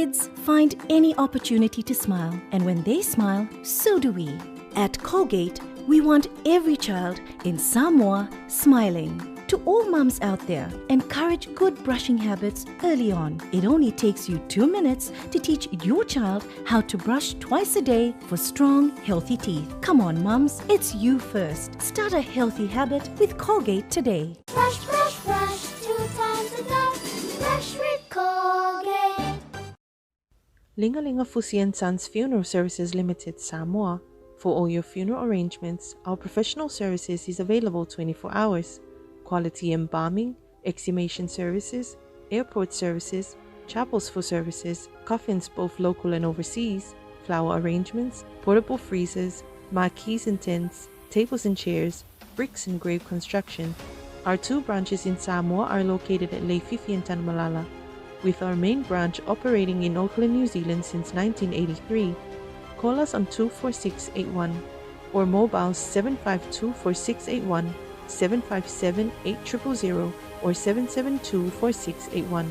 Kids find any opportunity to smile, and when they smile, so do we. At Colgate, we want every child in Samoa smiling. To all mums out there, encourage good brushing habits early on. It only takes you 2 minutes to teach your child how to brush twice a day for strong, healthy teeth. Come on, mums, it's you first. Start a healthy habit with Colgate today. Brush, brush, brush, 2 times a day. Brush with Colgate. Lingalinga Fusi & Sons Funeral Services Limited, Samoa. For all your funeral arrangements, our professional services is available 24 hours. Quality embalming, exhumation services, airport services, chapels for services, coffins both local and overseas, flower arrangements, portable freezers, marquees and tents, tables and chairs, bricks and grave construction. Our 2 branches in Samoa are located at Leififi and Tanmalala, with our main branch operating in Auckland, New Zealand since 1983. Call us on 24681 or mobile 7524681, 757-8000 or 772-4681.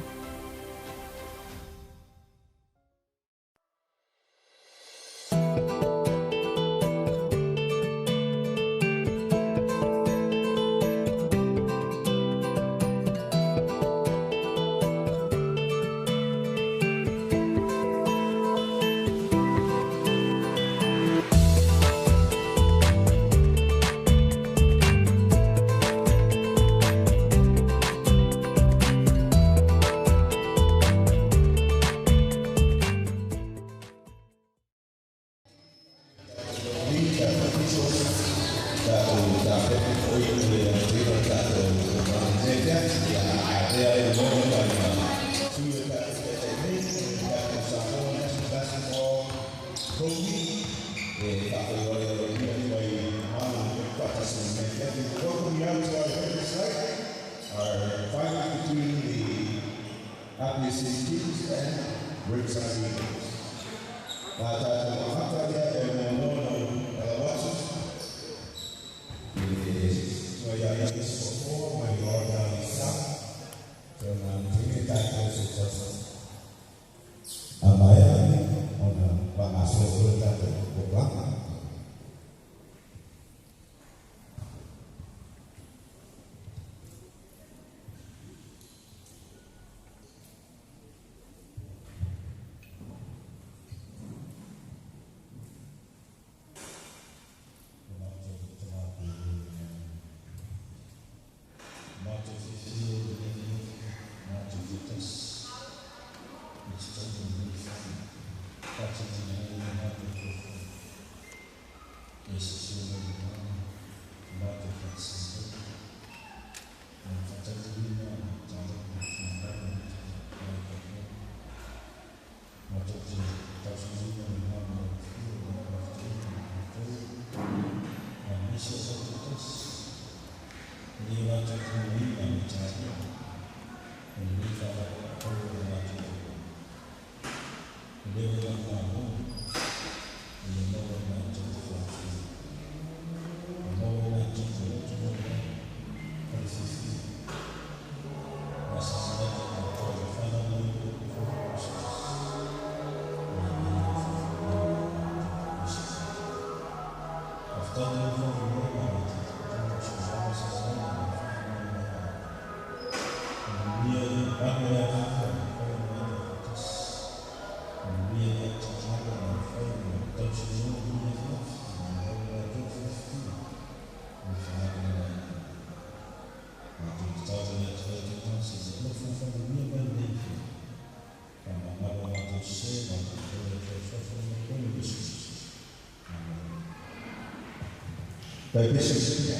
Baik besok,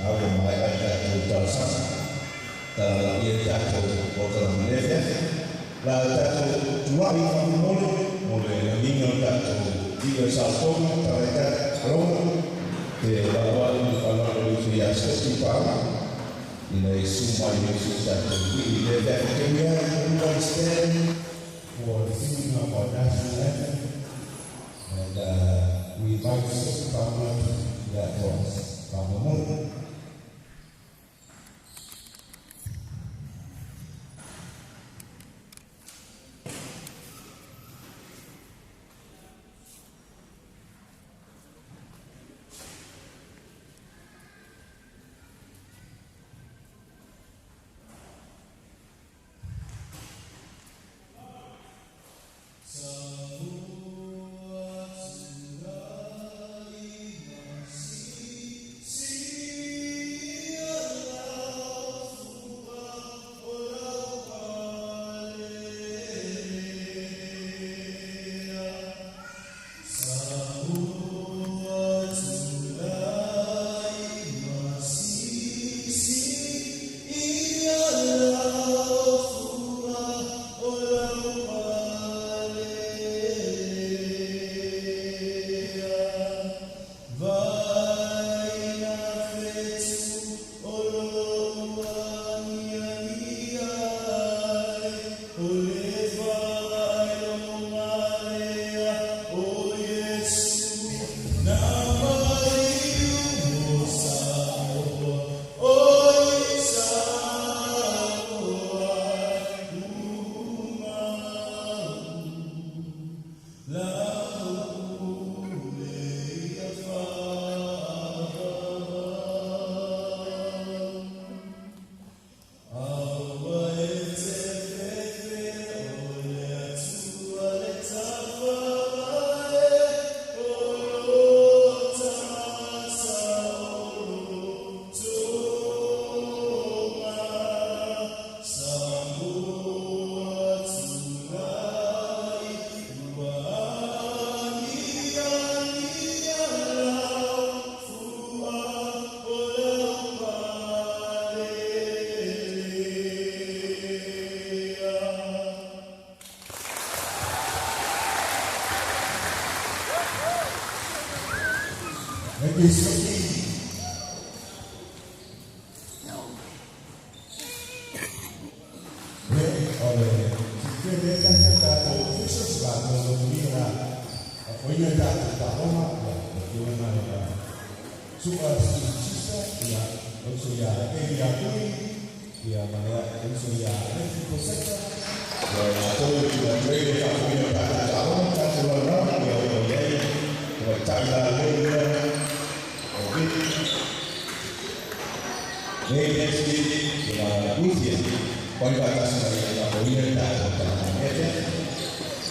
aku mulai ada tulisan, dalam ia jatuh program Malaysia, lalu jatuh 2 minggu mulai minggu jatuh 3 Sabtu terdekat Roma, di bawah kalau Rusia setiap ini semua Yesus jatuh di dalam dunia Kristen, for singing about national and we might support that was from the moon.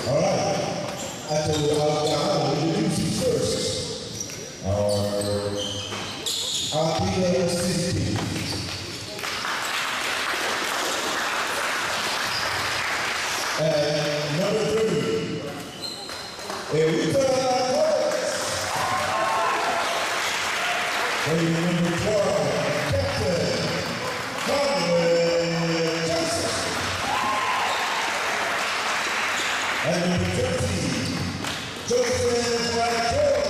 All right. I told you I'll introduce you first. Our Peter City. And number 3, Erika Torres. Lady number 12, Captain Conway Johnson. And number 13, Joseph Blackwood.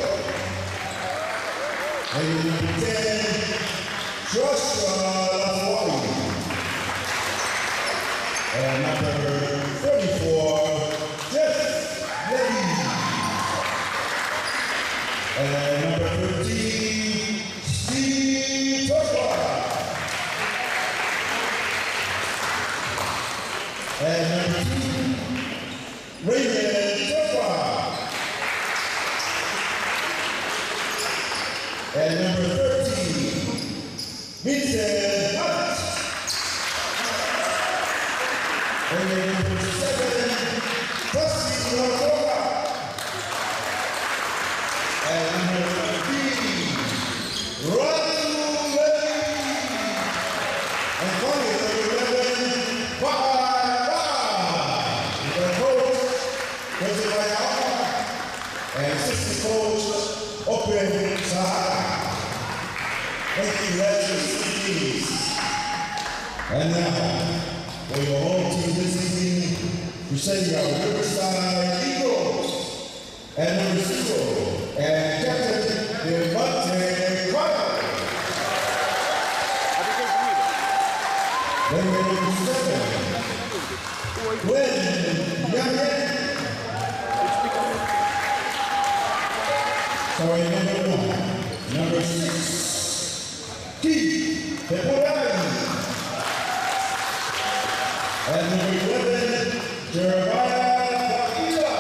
Lady number 10, Joshua Lafayette. And number 34, Jeff Levy. And number 13, Steve Turkwa. And number 2, Raymond Turkwa. And number 13, Vincent Hunt. And then number 7, Dusty Lacola. And number 15, Ron Levy. And finally, number 11, Baba. The coach, Coach Bayama, and assistant coach, Open Sahara. Thank you, legends. And now, for your home team this evening, presenting our Riverside Eagles and number 0, and Captain Devante Carter. Then number 7, Glenn Youngman. Sorry, number 1, number 6, Keith Peporani. And number 11, Jeremiah Bakila.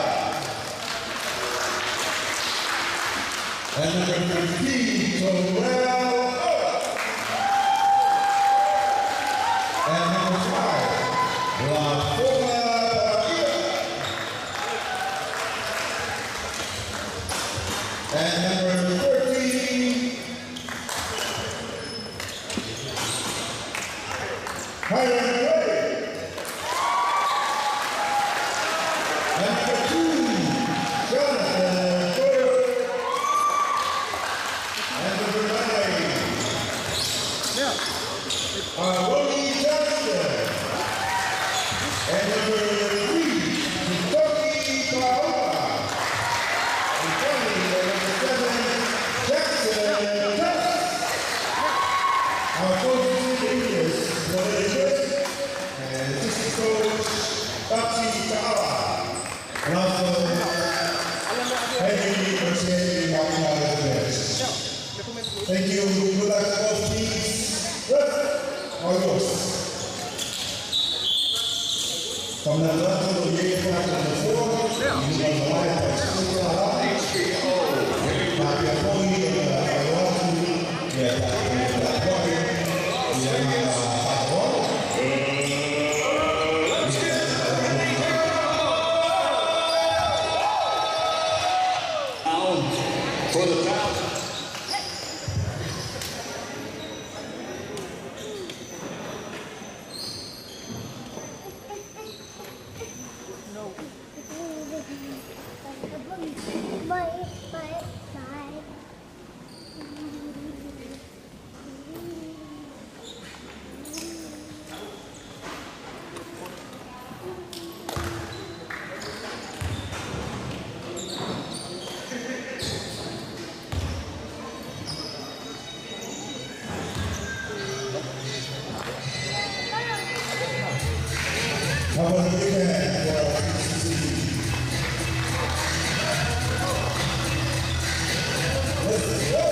And number 15, Terrell Earth. And number 5, La Forma Bakila. And number 13, Hiram Gray. And number 2, Jonathan Burke. And number 9, Ronnie Johnson. And number 3, Kentucky Paola. And finally, number 7, Jackson Tubbs. Our coaches in English, Florida, and assistant coach, Bapti Ta'ala. And also, Henry Mercier, walking out of the bench. Thank you. Good luck to both teams. Ref, all yours. From the left to the year back to the 4, you want the light by School High. Not the opponent, I want to. Yeah, that point. Yeah, for the foul. Bye. want to give a hand for our PCC. Let's go.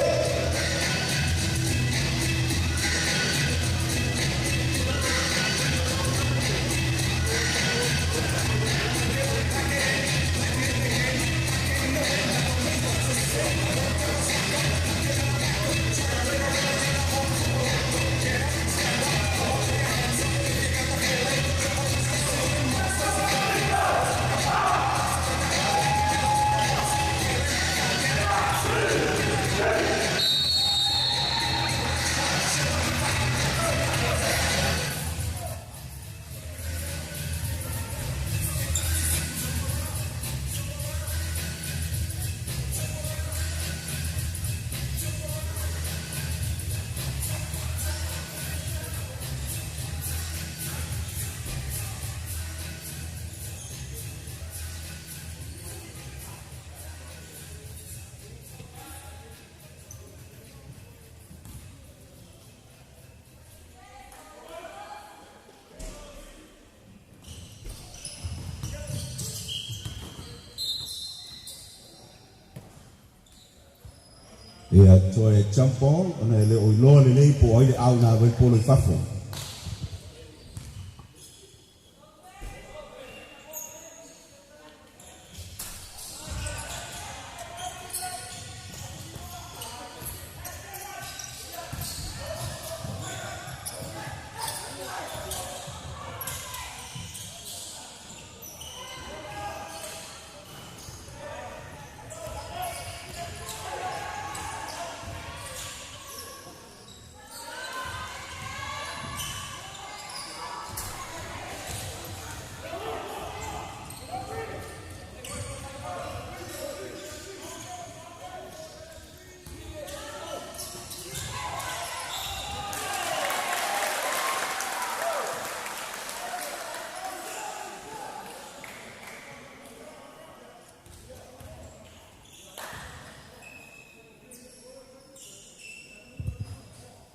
E a toe jump ball, ona ele o iloa le lei po oile au na wen polo I fafo.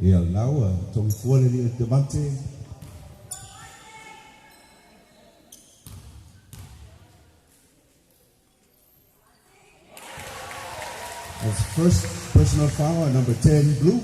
E al lau, tongi fuole li e te mante. As first personal foul, number 10, blue.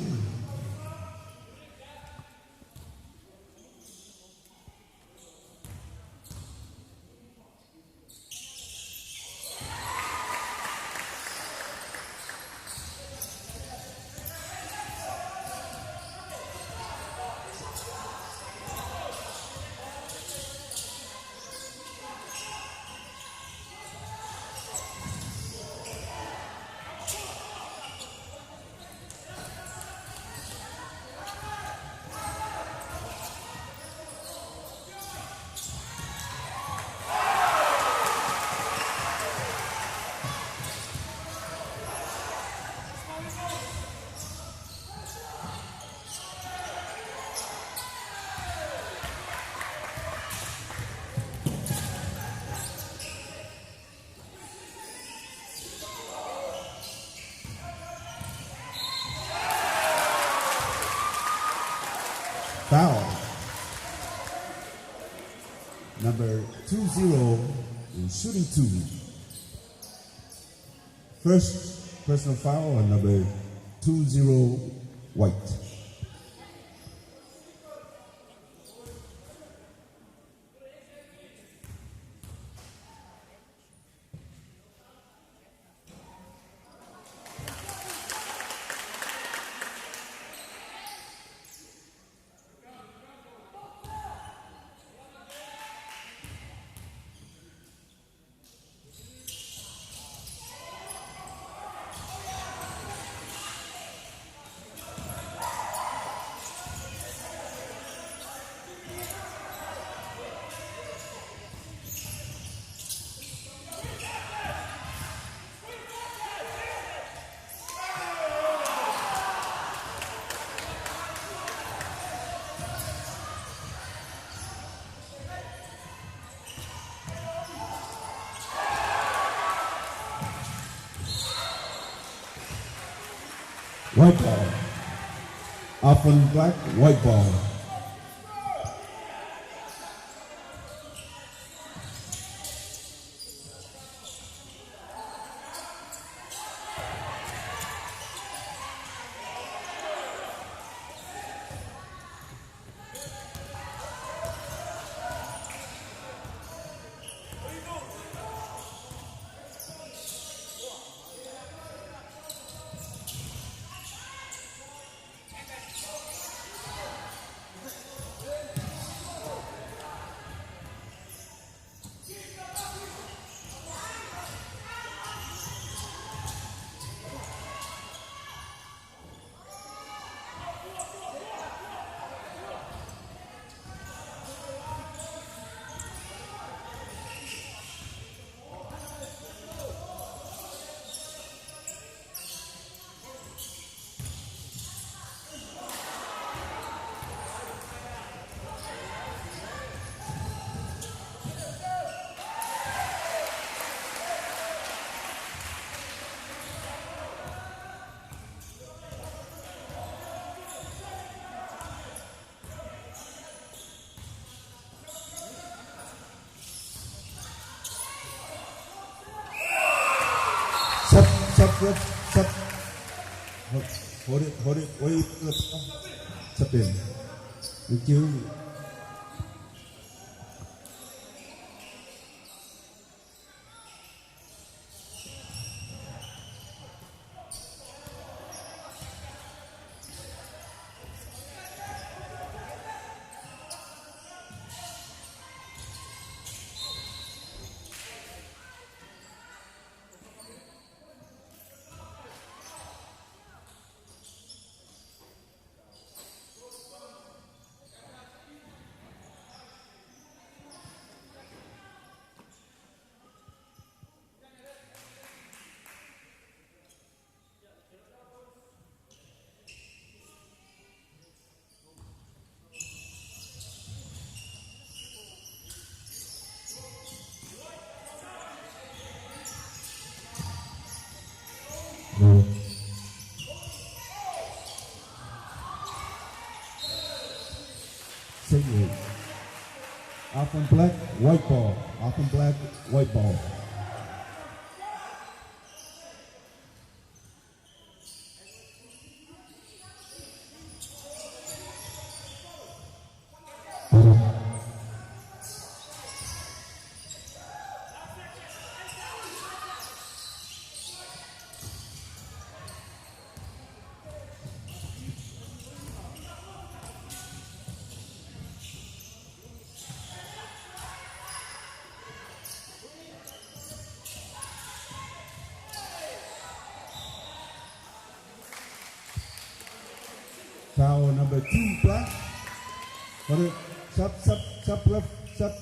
Foul. Number 20 in shooting 2. First personal foul on number 20 White. White ball. Often black, white ball. sub. Hold it, wait, sub in. Thank you. Singlet. Off and black, white ball. Off and black, white ball. Foul number 2, black. Hold it. Sub left, sub.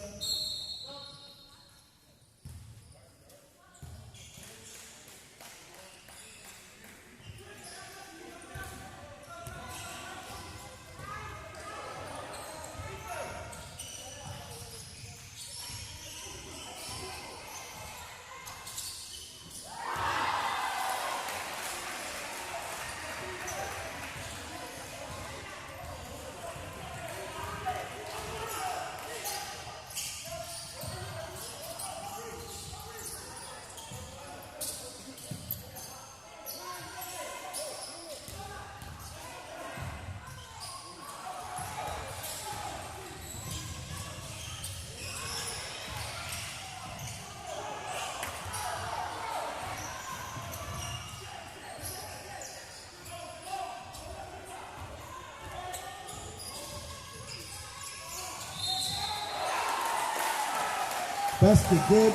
Basket good.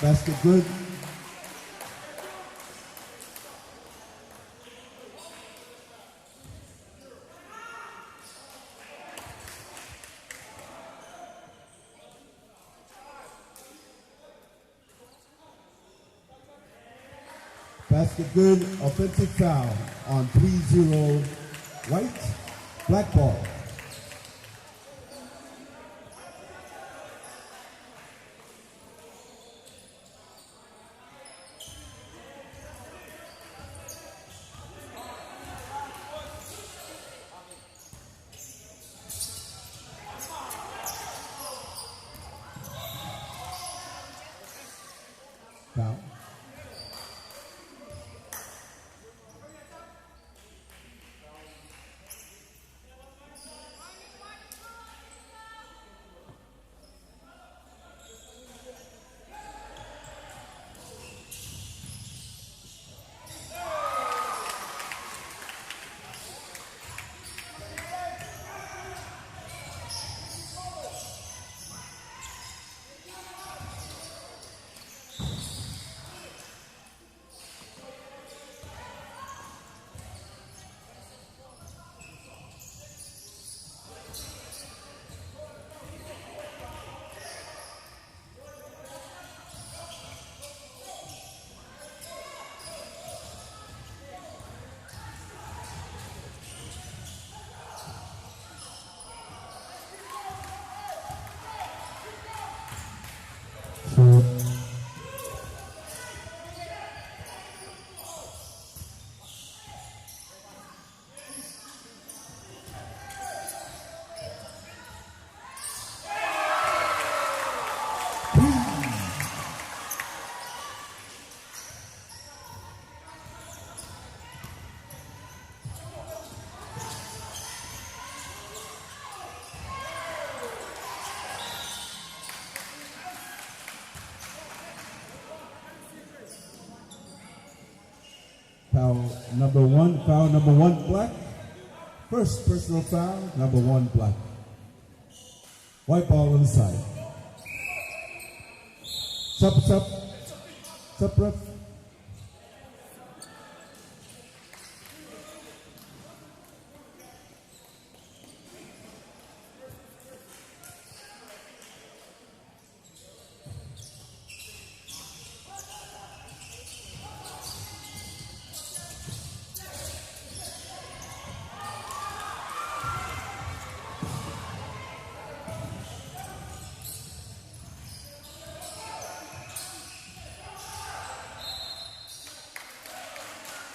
Basket good. Basket good. Offensive foul on 3-0 white. Black ball. Foul. Number one, foul number one, black. First personal foul, number one, black. White ball on the side. Sup, ref.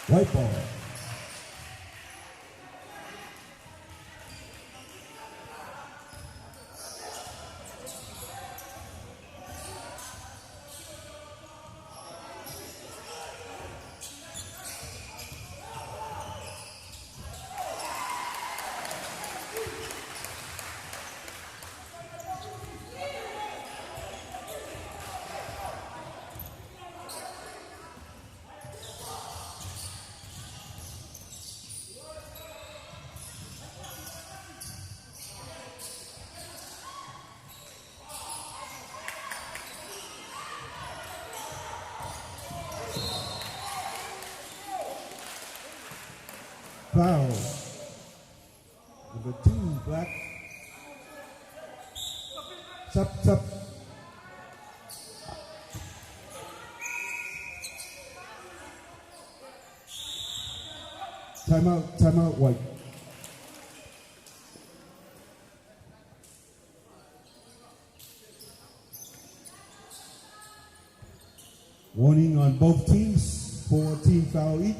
White ball. Foul. Number two, black. Sup. Timeout, white. Warning on both teams, 4 team foul each.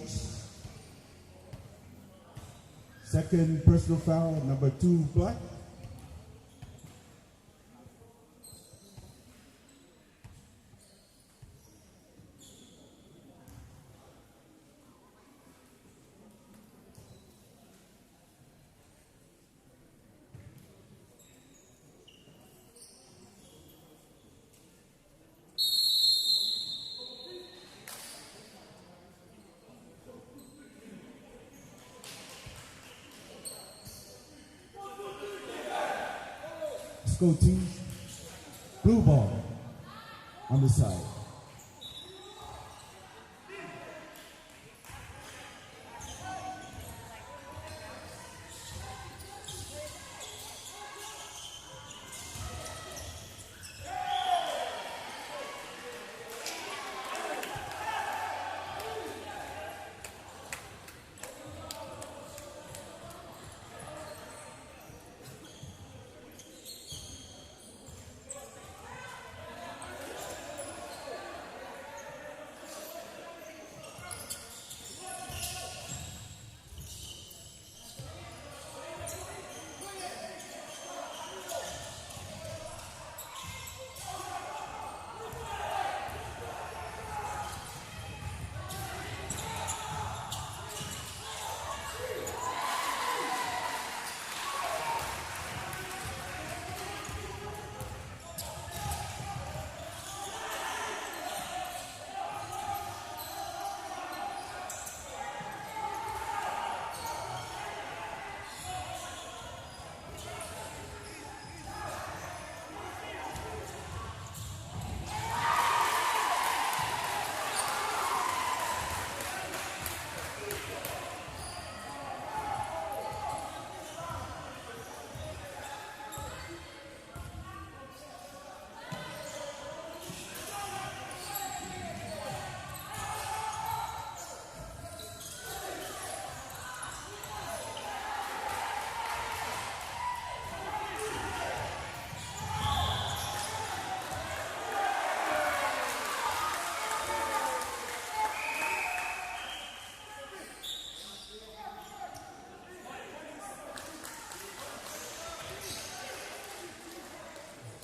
Second personal foul, number 2, black. Let's go, team. Blue ball on the side.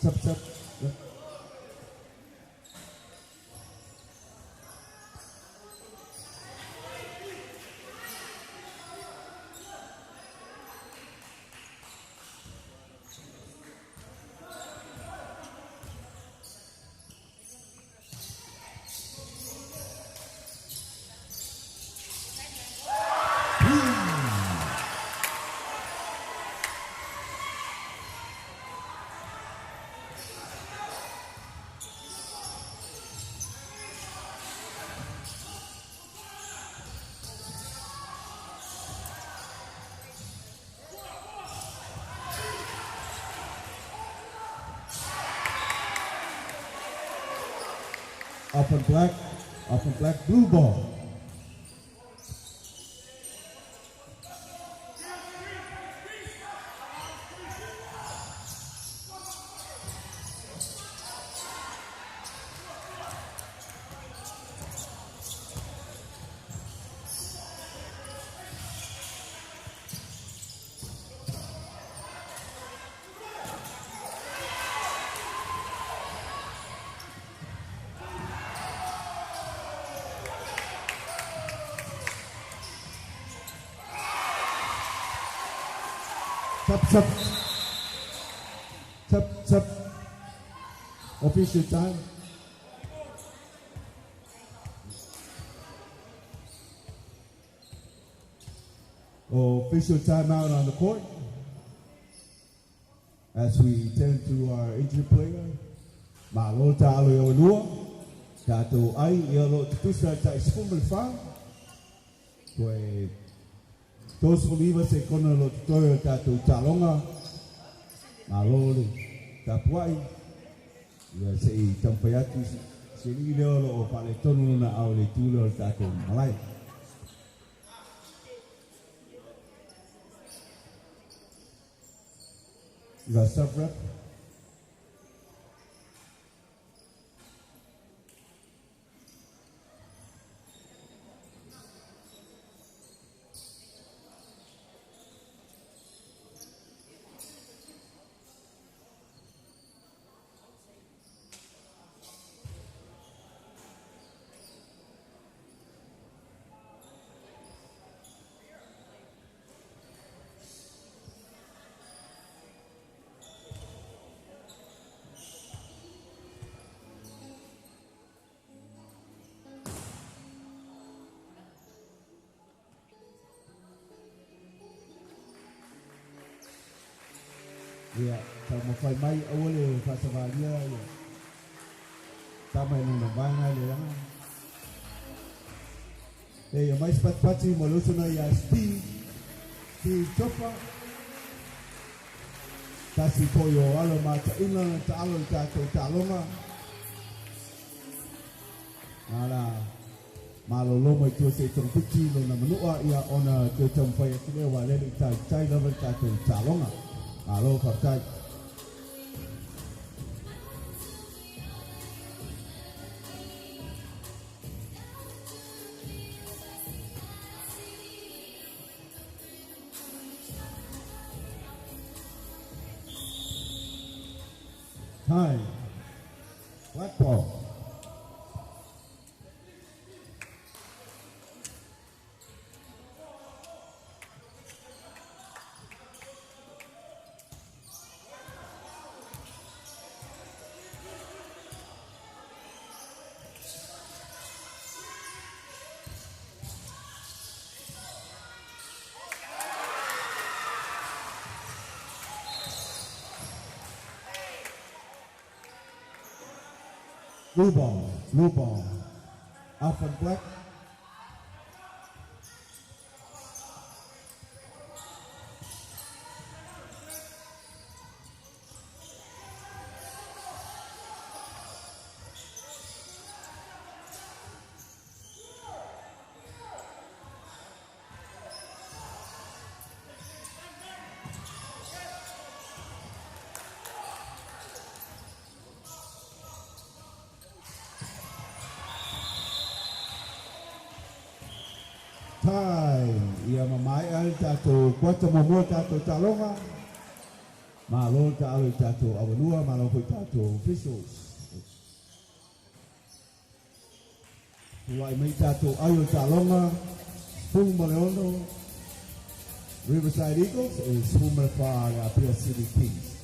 Sup. Up and black, blue ball. Tap. Official time. Official timeout on the court. As we turn to our injured player, Malo Talo Yolua, Tato Ai, Yolo Tusa Taiskumble Farm. Todos believers se kono lo tutoyo tatu talonga maloli tapuai ya sei tampayatu sini leo lo pale tonu na aule tulo tatu malai. The sub rep. Ya, sama fai mai awale fasavalia ya. Sama nung nabanga ya. Ya mais pat-pati molusuna ya Steve Chopa. Kasi poyo alo mata ina ta alo ta loma. Ala malo loma itu se tong pichi lo na menua ya ona te tempai kile wale ta chai level ta loma. Alo Kaptai. Time. Black ball. Blue ball. Alpha black. Time. Ia mamai al tato kuata momo tato talonga. Malo tato awanua malo tato officials. Tuai mai tato ayo talonga. Spung Maleono. Riverside Eagles and Spung Malfaga Pia City Kings.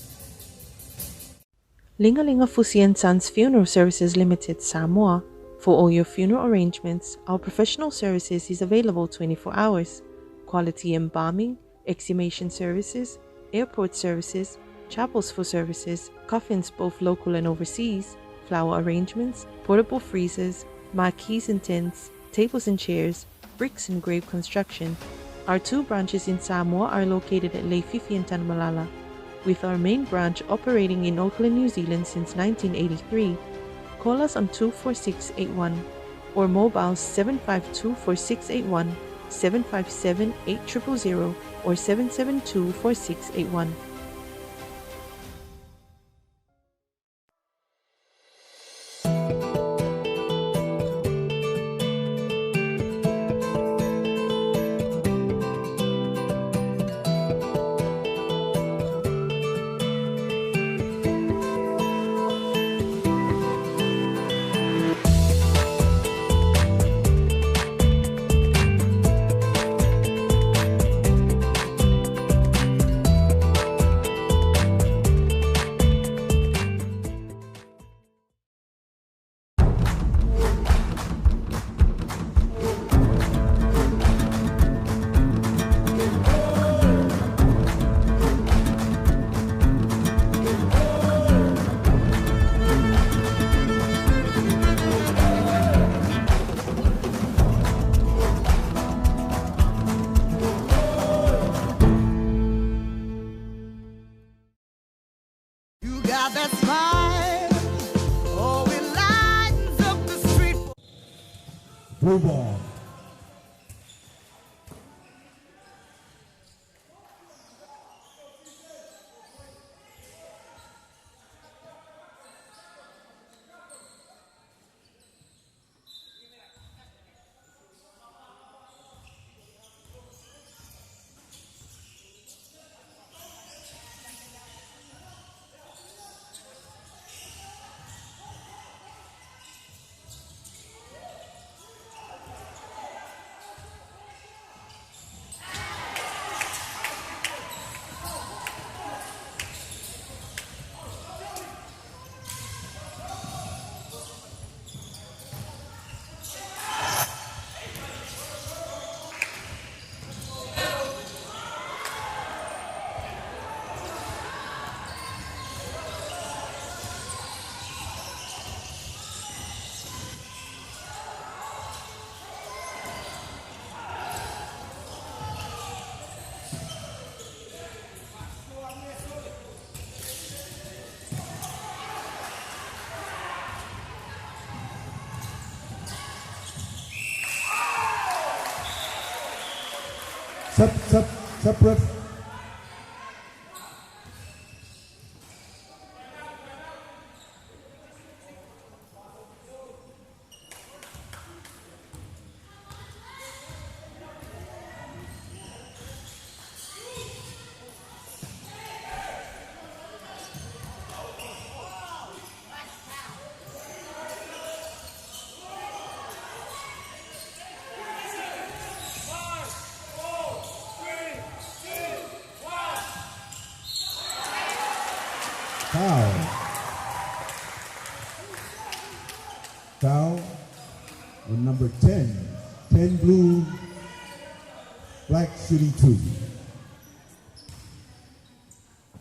Lingalinga Fusi and Sons Funeral Services Limited, Samoa. For all your funeral arrangements, our professional services is available 24 hours. Quality embalming, exhumation services, airport services, chapels for services, coffins both local and overseas, flower arrangements, portable freezers, marquees and tents, tables and chairs, bricks and grave construction. Our 2 branches in Samoa are located at Leififi and Tanmalala, with our main branch operating in Auckland, New Zealand since 1983. Call us on 24681 or mobile 752-4681, 757-8000 or 772-4681. Blue ball. Separate. Foul. Foul on number 10. 10 blue, black shooting 2.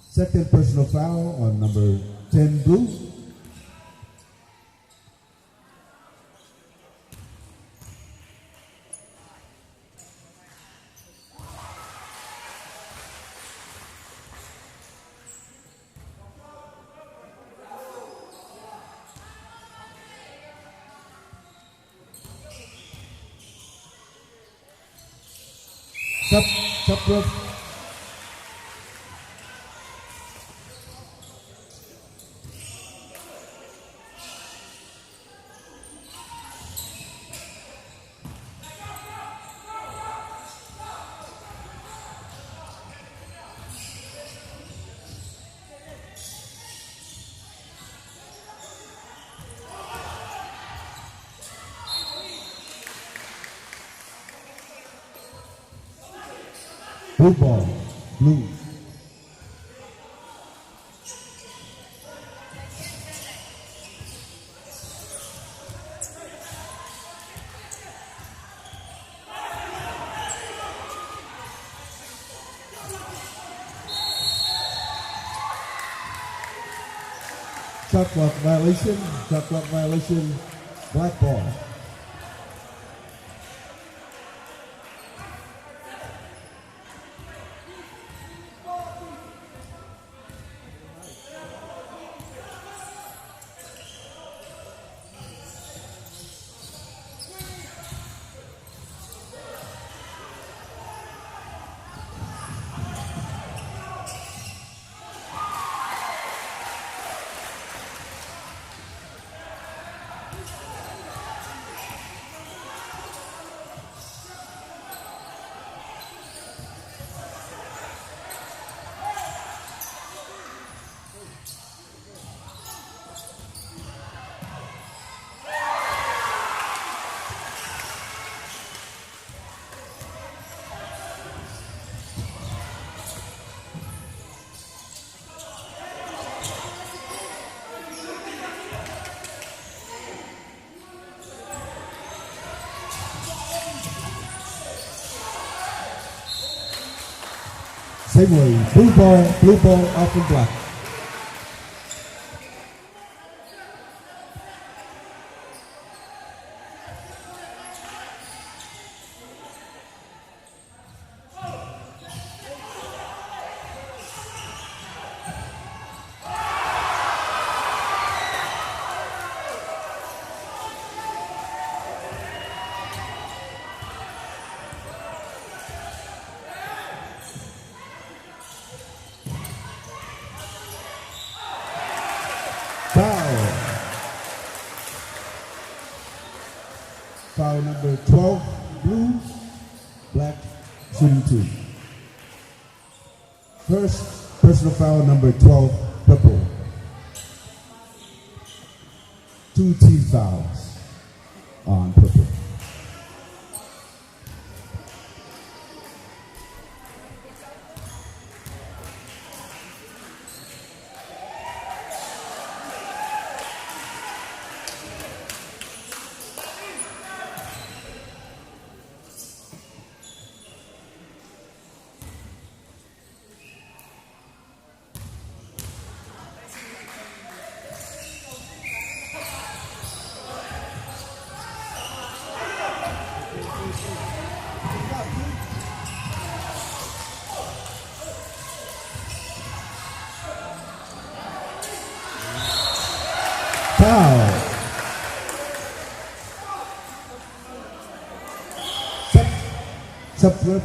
Second personal foul on number 10 blue. Separate. Blue ball, blue. Shot clock violation, black ball. Same way, blue ball off and black. Foul number 12, blue, black, shooting 2. First, personal foul number 12, purple. 2 team fouls on purple. Foul. Sub flip.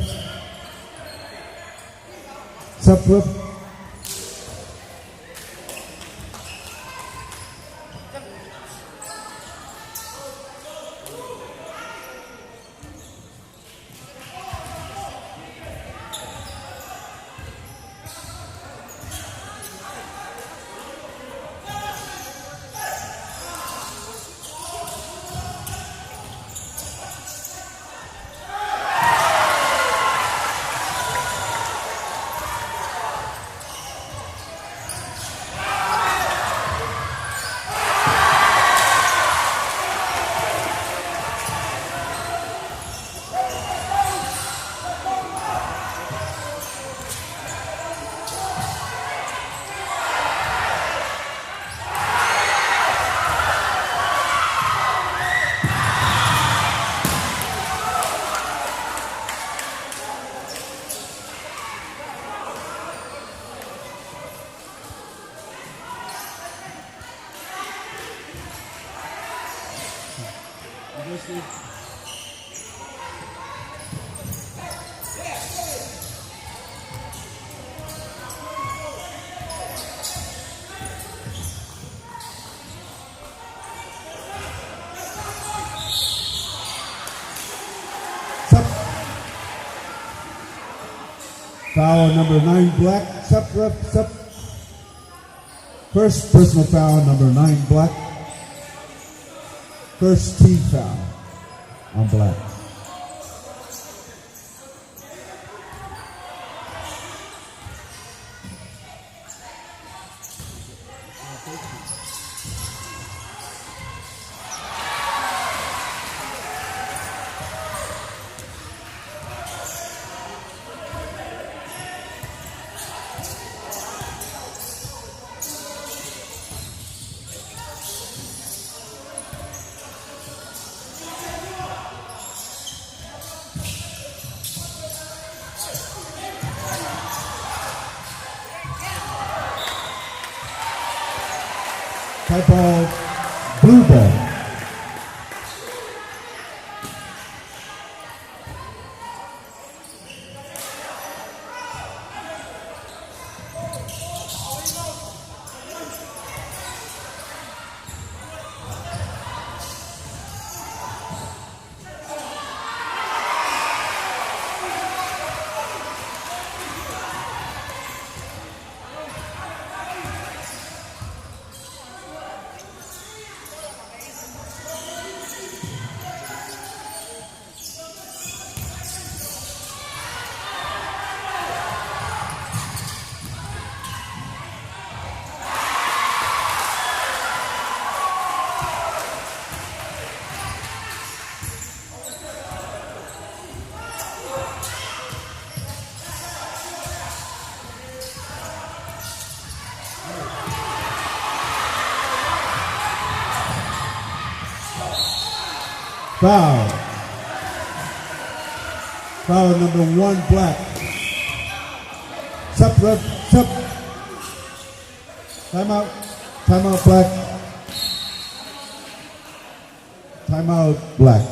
Foul number 9, black. Sub. First personal foul number 9, black. First team foul on black. Type of blue ball. Foul. Foul number 1, black. Sub, ref, sub. Timeout. Timeout, black. Timeout, black.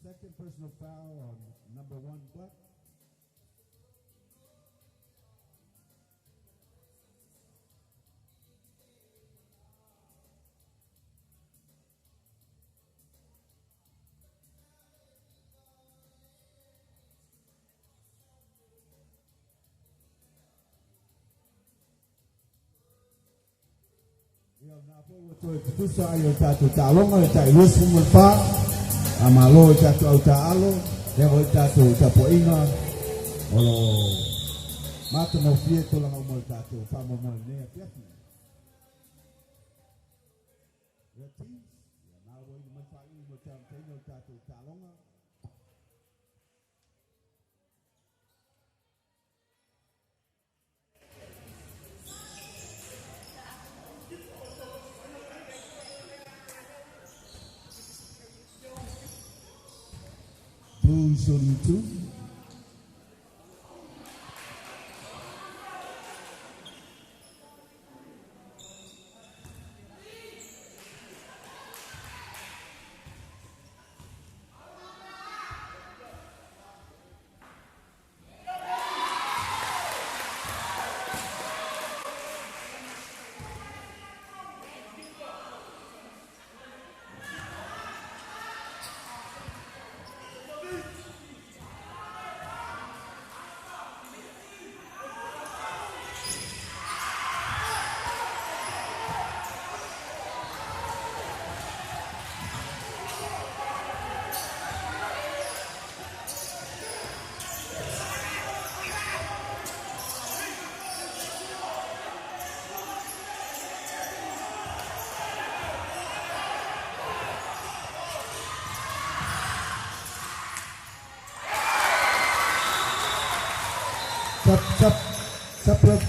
Second personal foul on number 1, black. Tusa ayo tatu talonga tai rusu mulfa amalo tatu au taalo lego tatu tapoinga olo mata no fie tola mo tatu fa mo ne apiati yati na wo ni mafai mo tatu talonga Blue shooting 2. Sub left.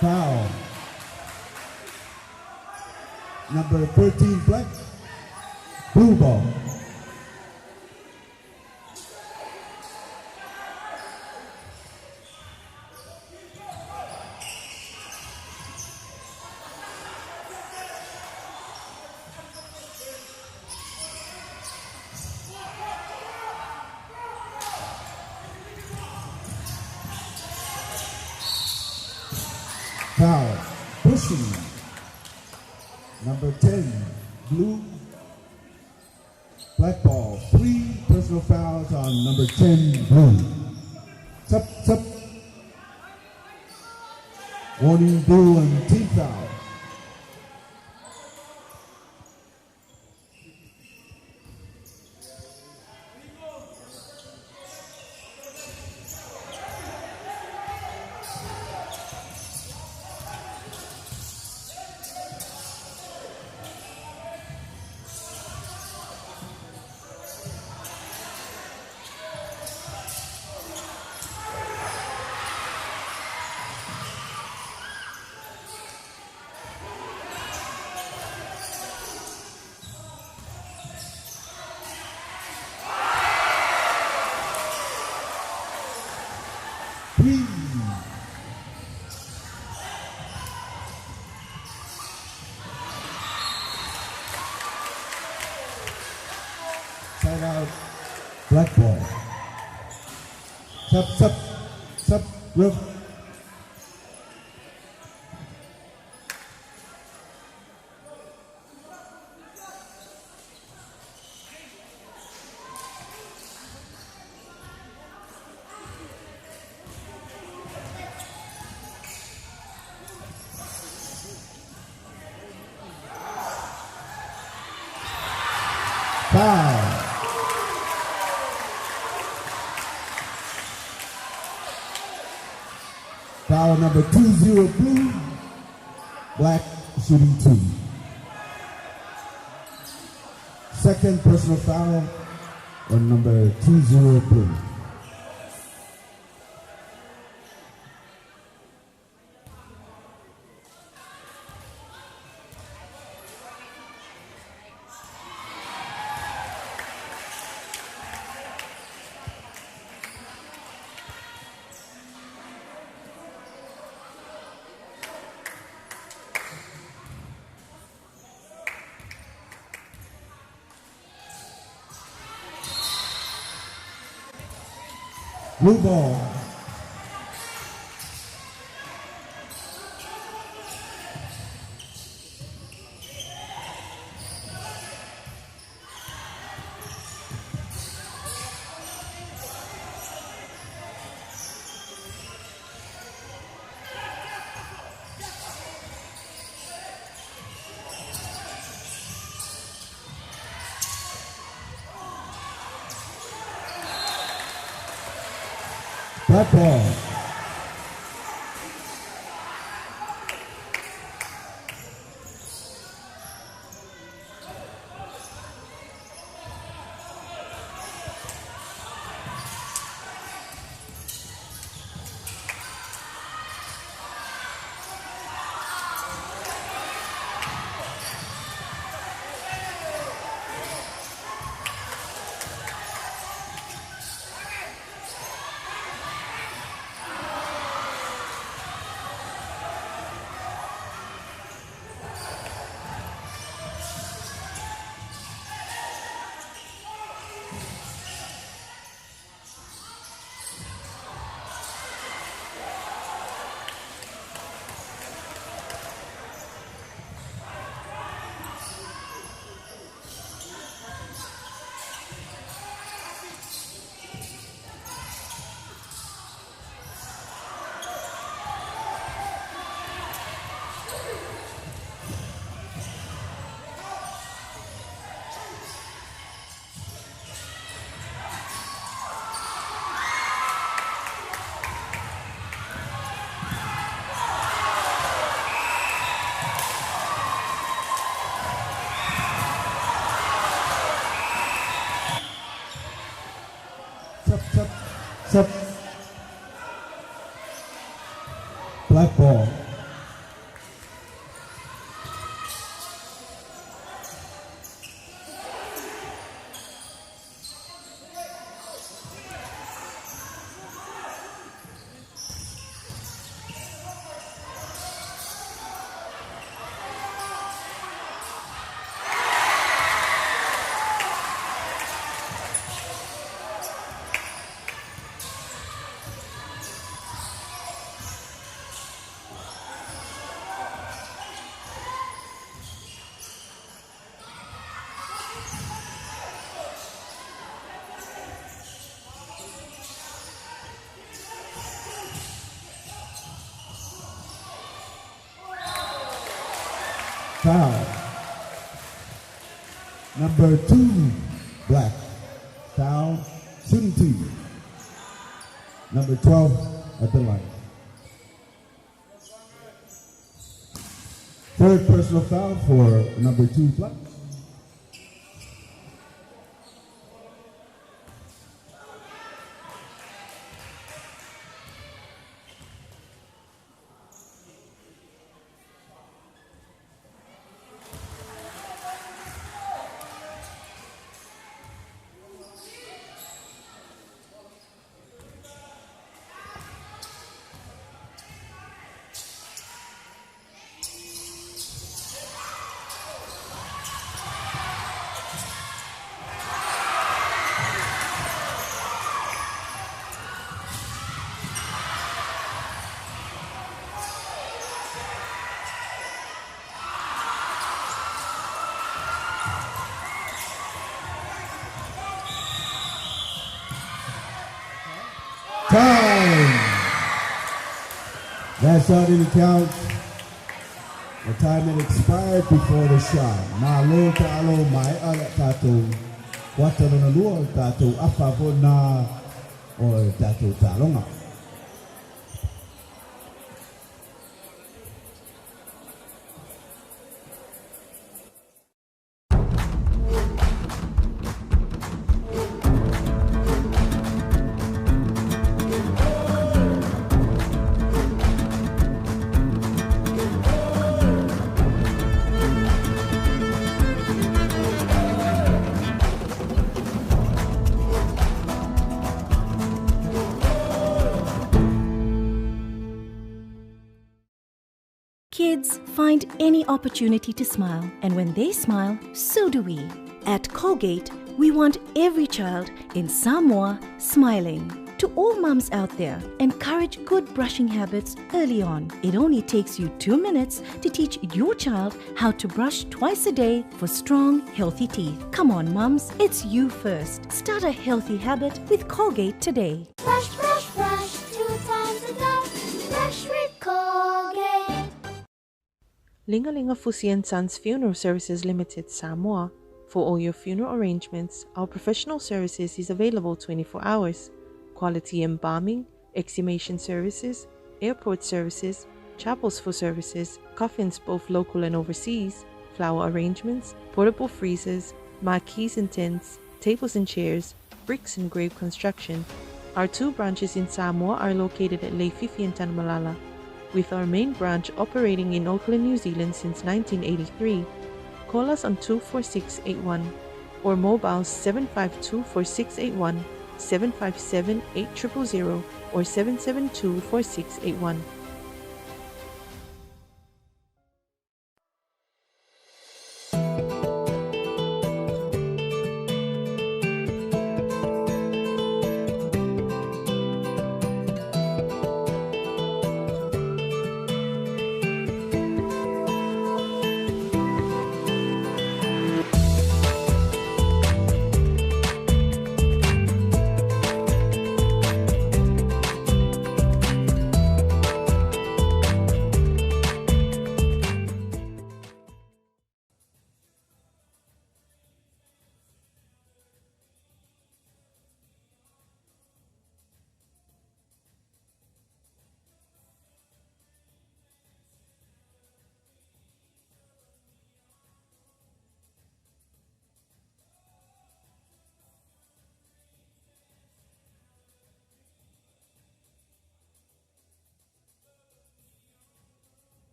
Foul. Number 13, black. Blue ball. Foul. Pushing. Number 10, blue. Black ball. 3 personal fouls on number 10, blue. Sup. Warning, blue and team foul. Side out, black ball. Sup, ref. Foul. Foul number 20 blue, black shooting 2. Second personal foul on number 20 blue. Blue ball. Black ball. Sub. Black ball. Foul. Number 2, black. Foul, shooting 2. Number 12 at the line. Third personal foul for number 2, black. Time! That shot didn't count. The time had expired before the shot. Malo ta'alo mai ala tato. Kuatalo na lua o tātou awha po nā o tātou tālonga. Kids find any opportunity to smile, and when they smile, so do we. At Colgate, we want every child in Samoa smiling. To all mums out there, encourage good brushing habits early on. It only takes you 2 minutes to teach your child how to brush twice a day for strong, healthy teeth. Come on, mums, it's you first. Start a healthy habit with Colgate today. Brush, brush, brush 2 times a day. Brush with Colgate. Lingalinga Fusi and Sons Funeral Services Limited, Samoa. For all your funeral arrangements, our professional services is available 24 hours. Quality embalming, exhumation services, airport services, chapels for services, coffins both local and overseas, flower arrangements, portable freezers, marquees and tents, tables and chairs, bricks and grave construction. Our 2 branches in Samoa are located at Leififi and Tanmalala, with our main branch operating in Auckland, New Zealand since 1983. Call us on 24681 or mobile 7524681, 757-8000 or 772-4681.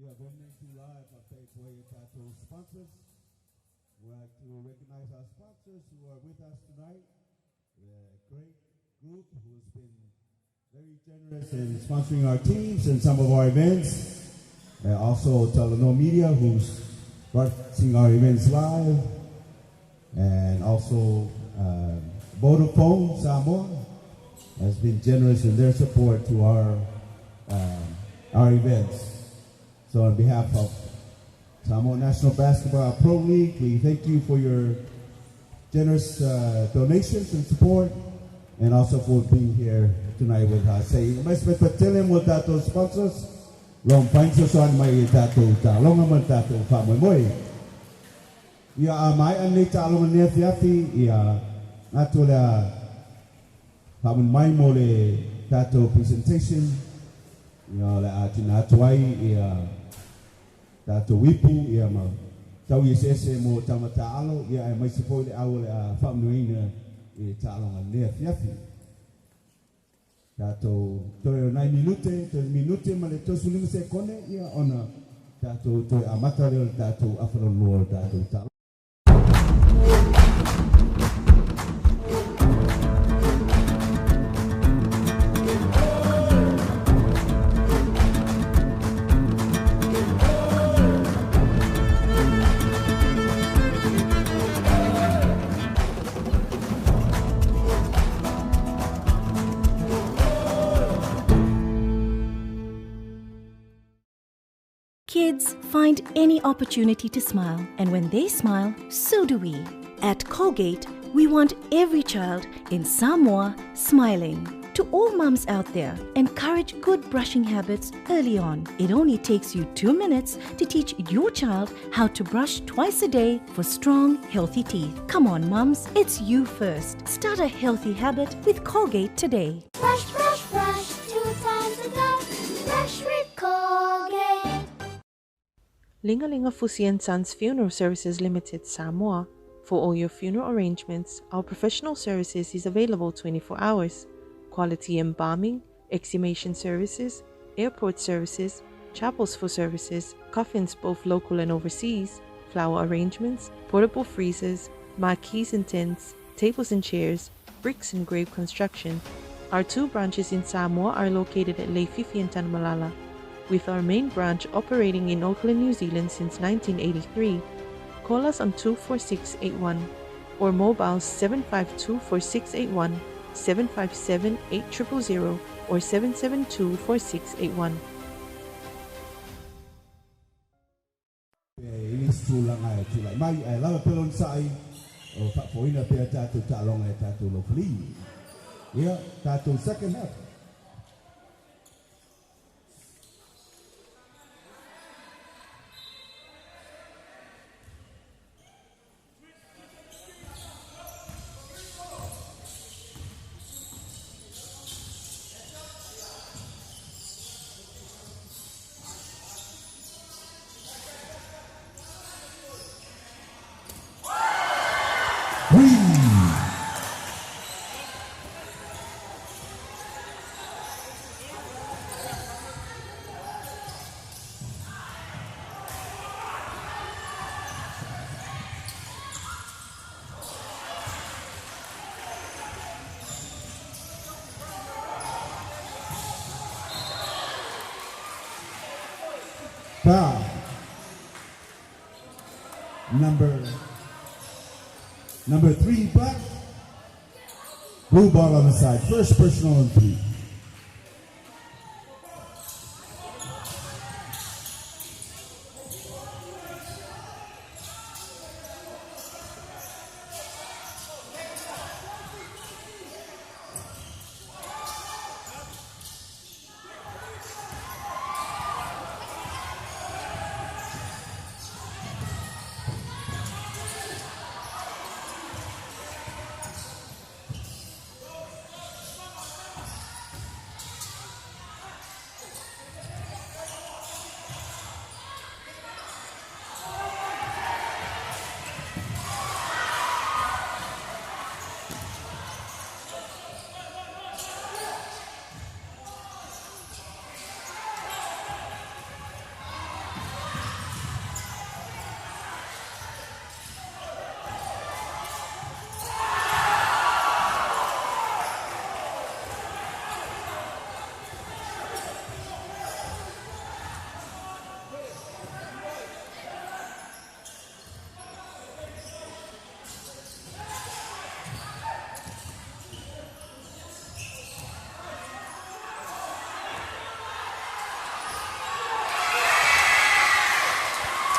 We are going to live our Takeaway Tattoo sponsors. We'd like to recognize our sponsors who are with us tonight. A great group who's been very generous in sponsoring our teams and some of our events. Also Teleno Media, who's broadcasting our events live. And also Vodafone Samoa has been generous in their support to our events. So on behalf of Samoa National Basketball Pro League, we thank you for your generous donations and support, and also for being here tonight with us. Say, mas pagpatilim mo tato sponsors, long pain so son may tato talong mo tato famoy. Ia amay ani talong ni fiafi ia atula famoy may mo le tato presentation. Ia la atina tuai ia tato wipu ia ma tau isese mo tamatalo ia mai se foi le au le famoina e talong ni fiafi. Tato toi 9 minute ma le tosulinga se kone ia ona tato toi amata le tato afro lo tato talo. Kids find any opportunity to smile, and when they smile, so do we. At Colgate, we want every child in Samoa smiling. To all mums out there, encourage good brushing habits early on. It only takes you 2 minutes to teach your child how to brush twice a day for strong, healthy teeth. Come on, mums, it's you first. Start a healthy habit with Colgate today. Brush, brush, brush 2 times a day. Brush with Colgate. Lingalinga Fusi and Sons Funeral Services Limited, Samoa. For all your funeral arrangements, our professional services is available 24 hours. Quality embalming, exhumation services, airport services, chapels for services, coffins both local and overseas, flower arrangements, portable freezers, marquees and tents, tables and chairs, bricks and grave construction. Our 2 branches in Samoa are located at Leififi and Tanmalala, with our main branch operating in Auckland, New Zealand since 1983. Call us on 24681 or mobile 7524681, 757-8000 or 772-4681. Ini sulanga e tulai mai e lava pelon sai o whapoina pia tātou tālonga e tātou lofli. Ia, tātou second half. Foul. Number 3, black. Blue ball on the side. First personal and 3.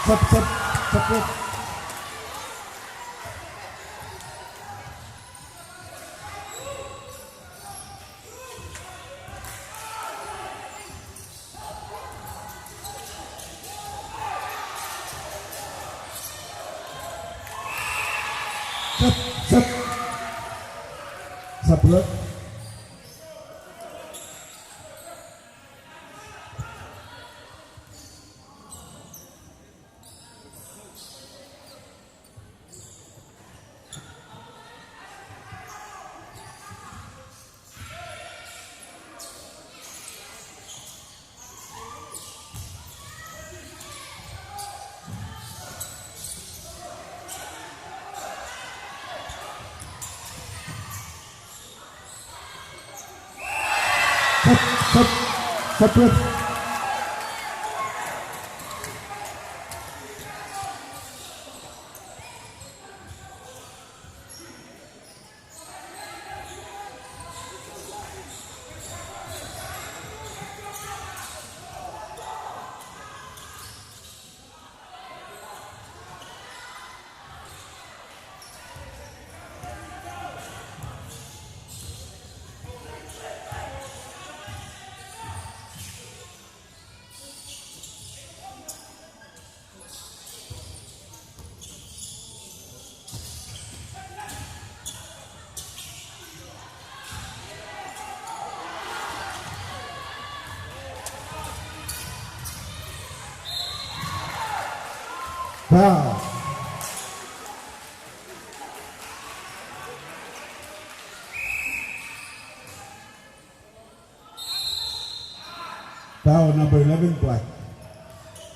Separate. Separate. Separate. Foul. Foul number 11, Black.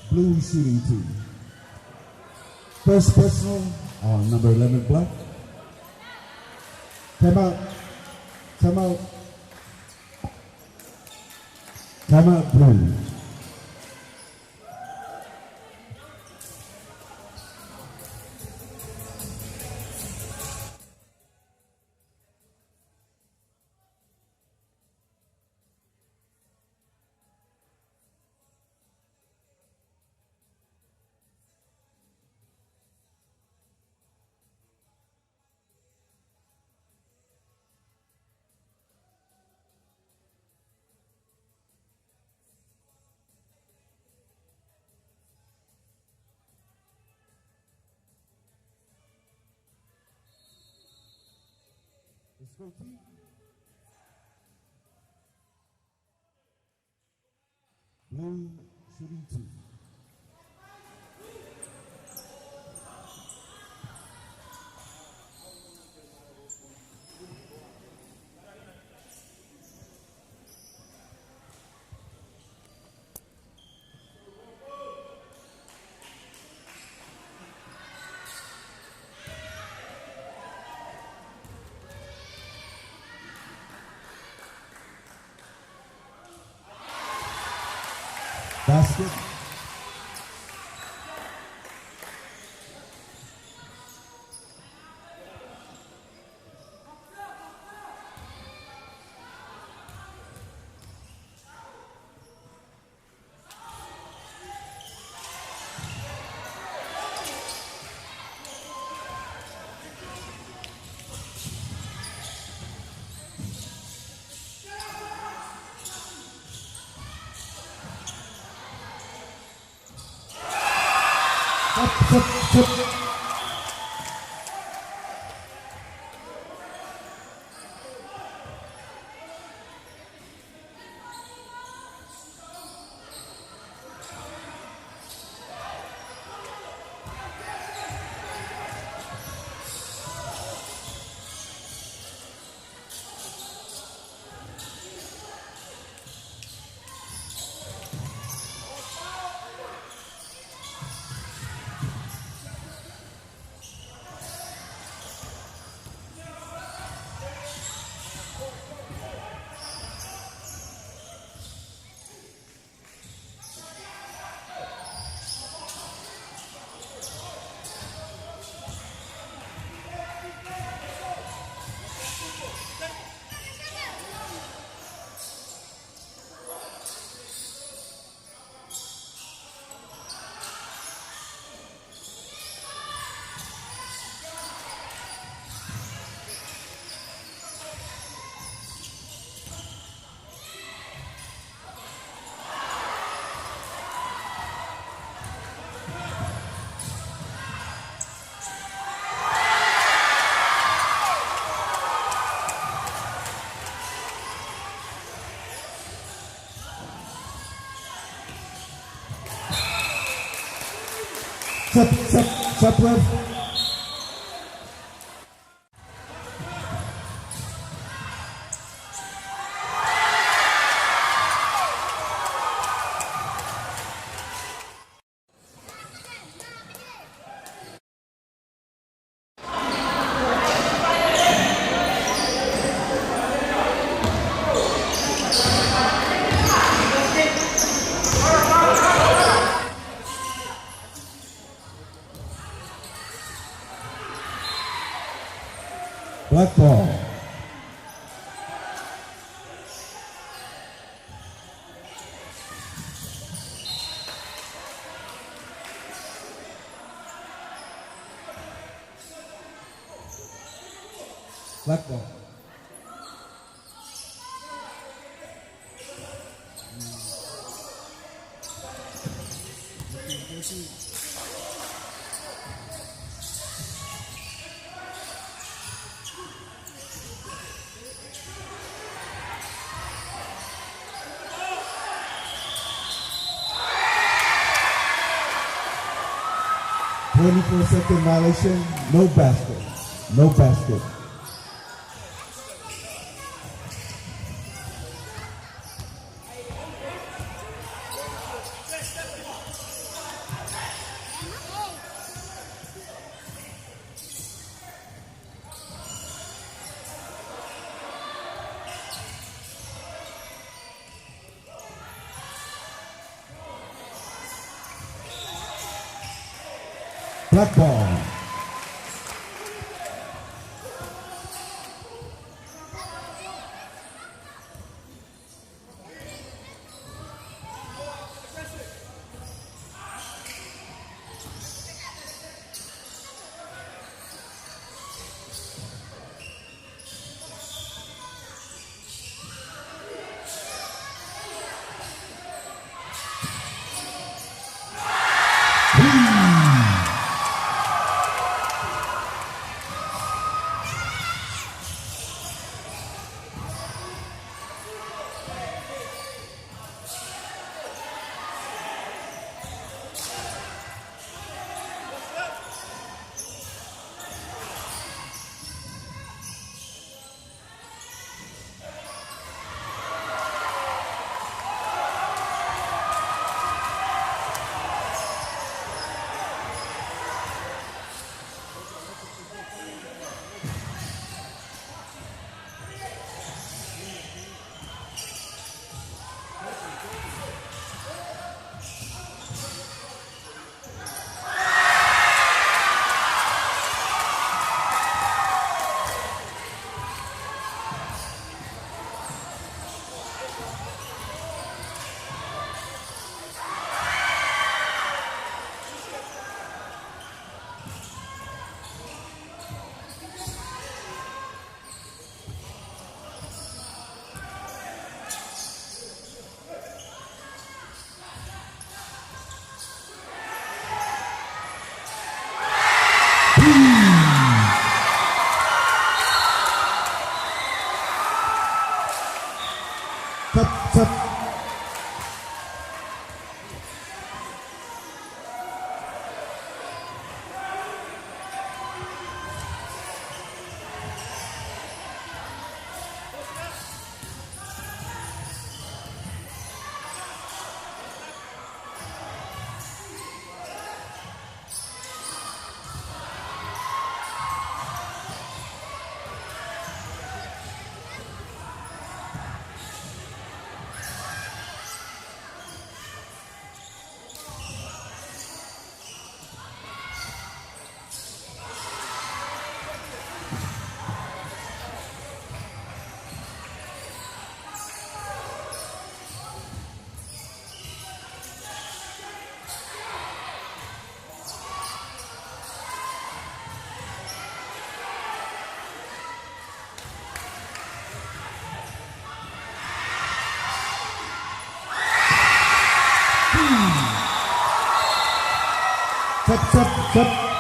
Blue shooting team. First personal on number 11, Black. Time out. Time out. Time out, Blue. Let's go, team. Blue shooting team. Basket. Supler. Black ball. Black ball. 24-second violation, no basket. No basket. Black ball.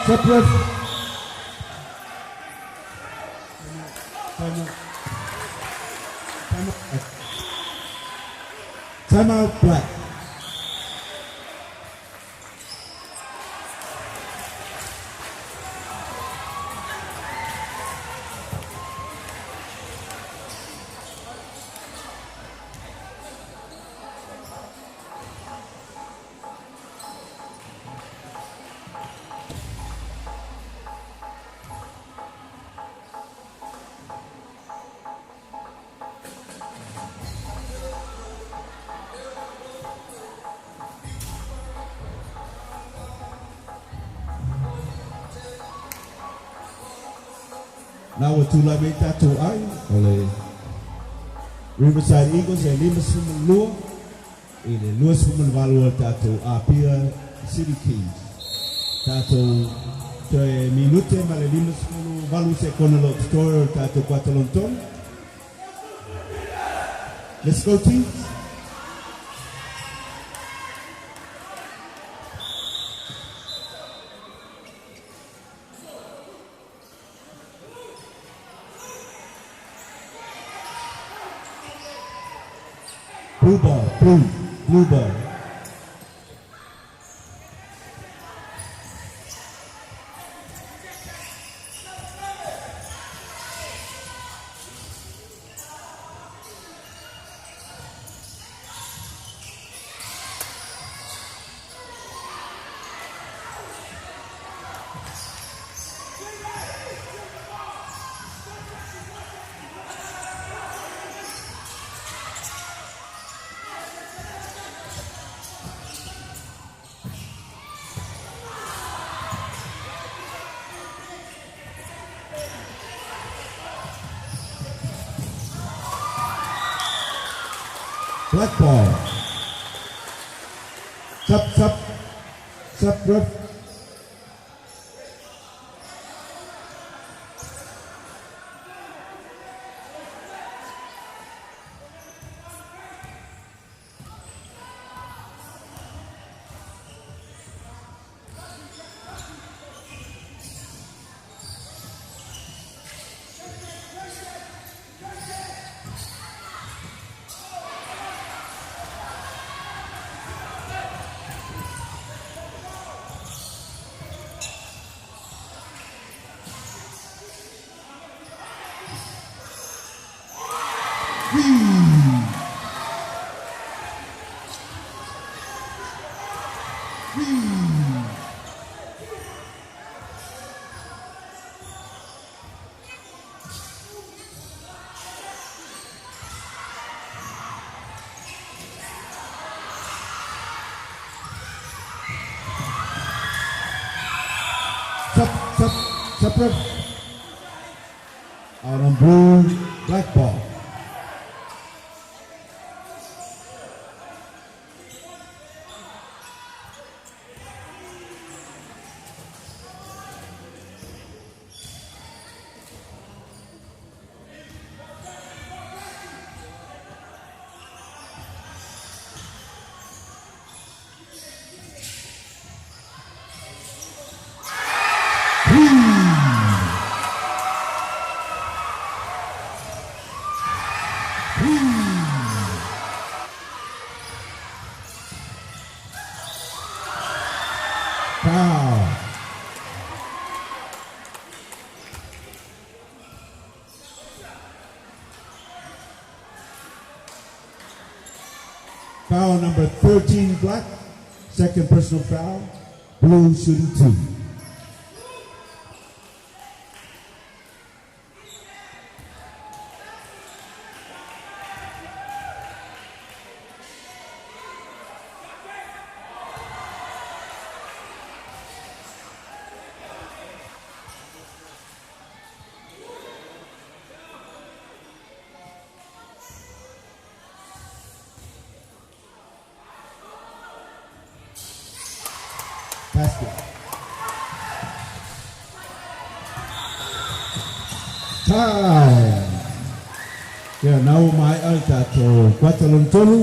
Separate. Time out, Black. Now we're to la meta to ai ole Riverside Eagles e lima sumulua e le lua sumulvalua tato Apia City Kings tato te minute ma le lima sumulvalu se kona lo tutorial tato Quatalonton. Let's go teams. Blue ball, blue ball. black ball. Sub ref. Separate out on blue, black ball. Foul. Foul number 13, black. Second personal foul. Blue shooting 2. Basket. Time. Kaya nau mai al tato kwatalon tolu.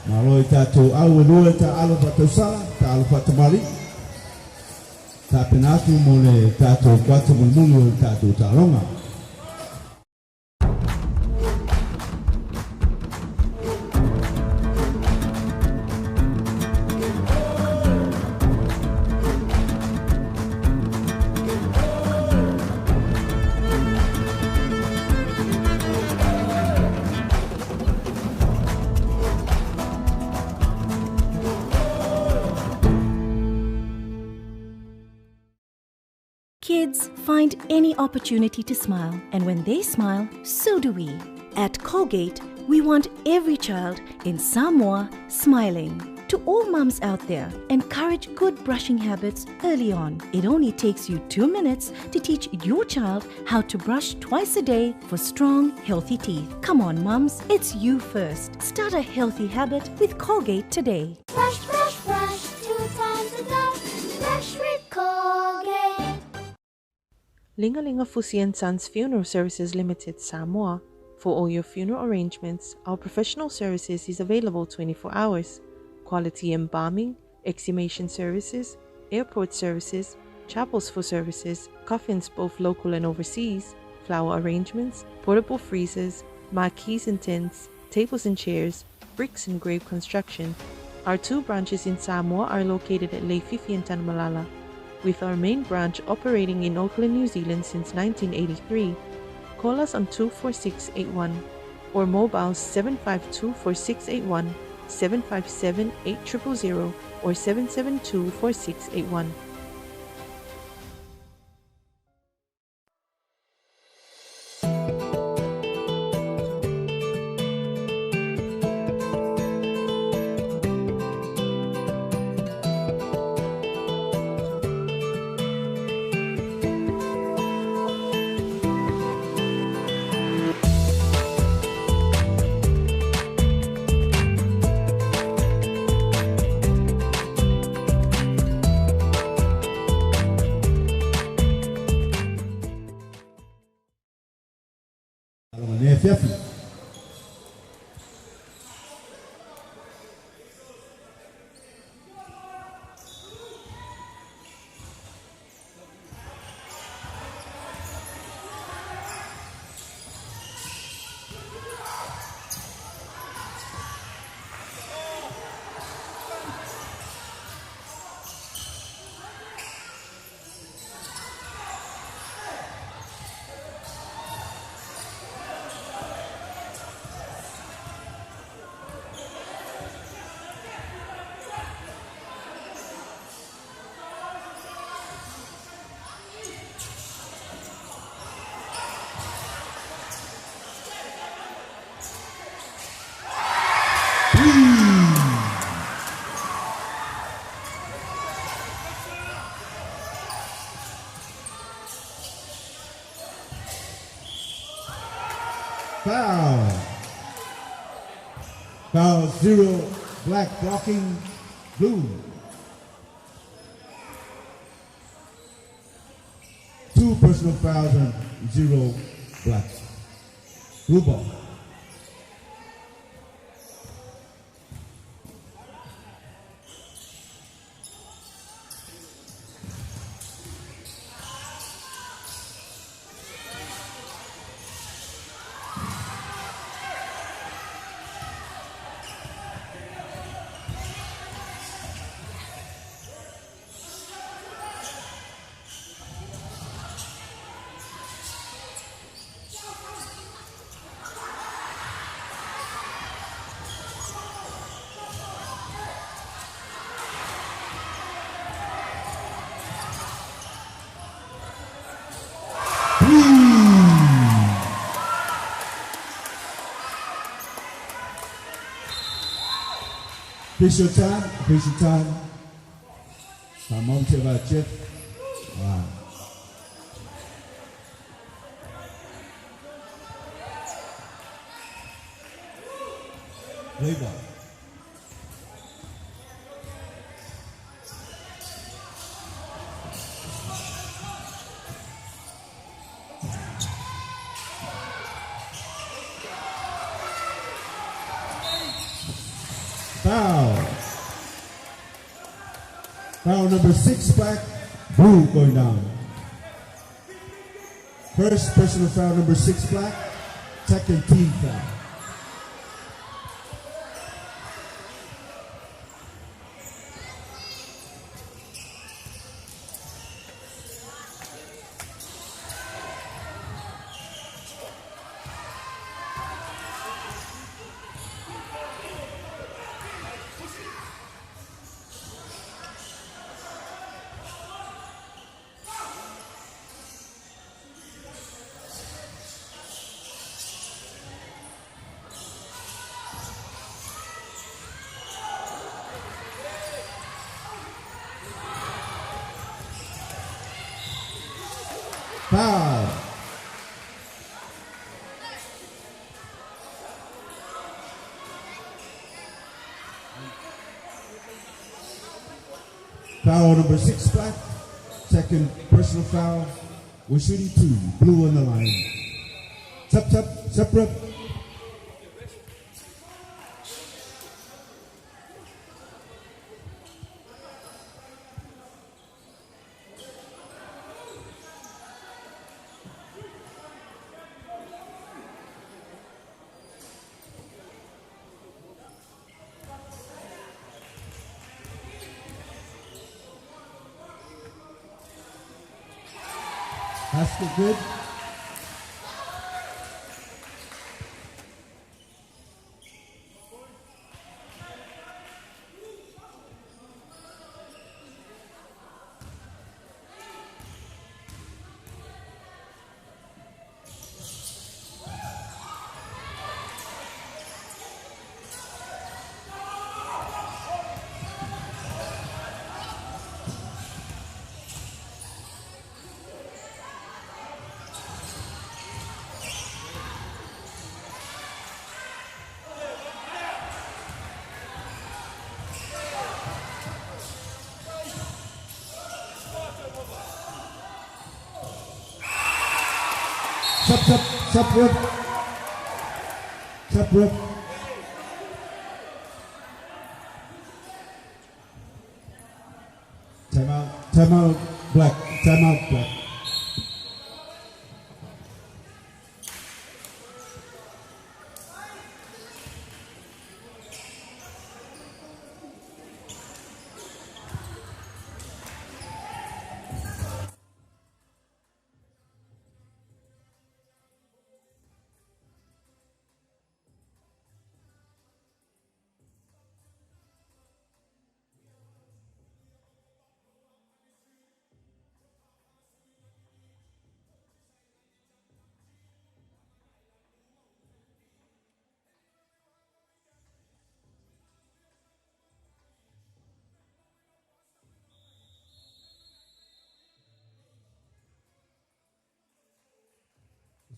Maloi tato awenua ta alo patosa, ta alo patamali. Ta penatu mole tato kwatalon mulu tato talonga. Kids find any opportunity to smile, and when they smile, so do we. At Colgate, we want every child in Samoa smiling. To all mums out there, encourage good brushing habits early on. It only takes you 2 minutes to teach your child how to brush twice a day for strong, healthy teeth. Come on, mums, it's you first. Start a healthy habit with Colgate today. Brush, brush, brush, 2 times a day. Brush with Colgate. Lingalinga Fusi and Sons Funeral Services Limited, Samoa. For all your funeral arrangements, our professional services is available 24 hours. Quality embalming, exhumation services, airport services, chapels for services, coffins both local and overseas, flower arrangements, portable freezers, marquees and tents, tables and chairs, bricks and grave construction. Our 2 branches in Samoa are located at Leififi and Tanmalala, with our main branch operating in Auckland, New Zealand since 1983. Call us on 24681 or mobile 7524681, 757-8000 or 772-4681. fiafi. Foul. Foul 0, black blocking blue. 2 personal fouls and 0 black. Blue ball. Official time, official time. Tamam coba cek. Wah. Play ball. Foul. Foul number 6 black, blue going down. First personal foul number 6 black, second team foul. Foul. Foul number 6 black, second personal foul. We're shooting 2, blue on the line. Separate. Basket good. Separate. Separate. Time out, black. Time out, black.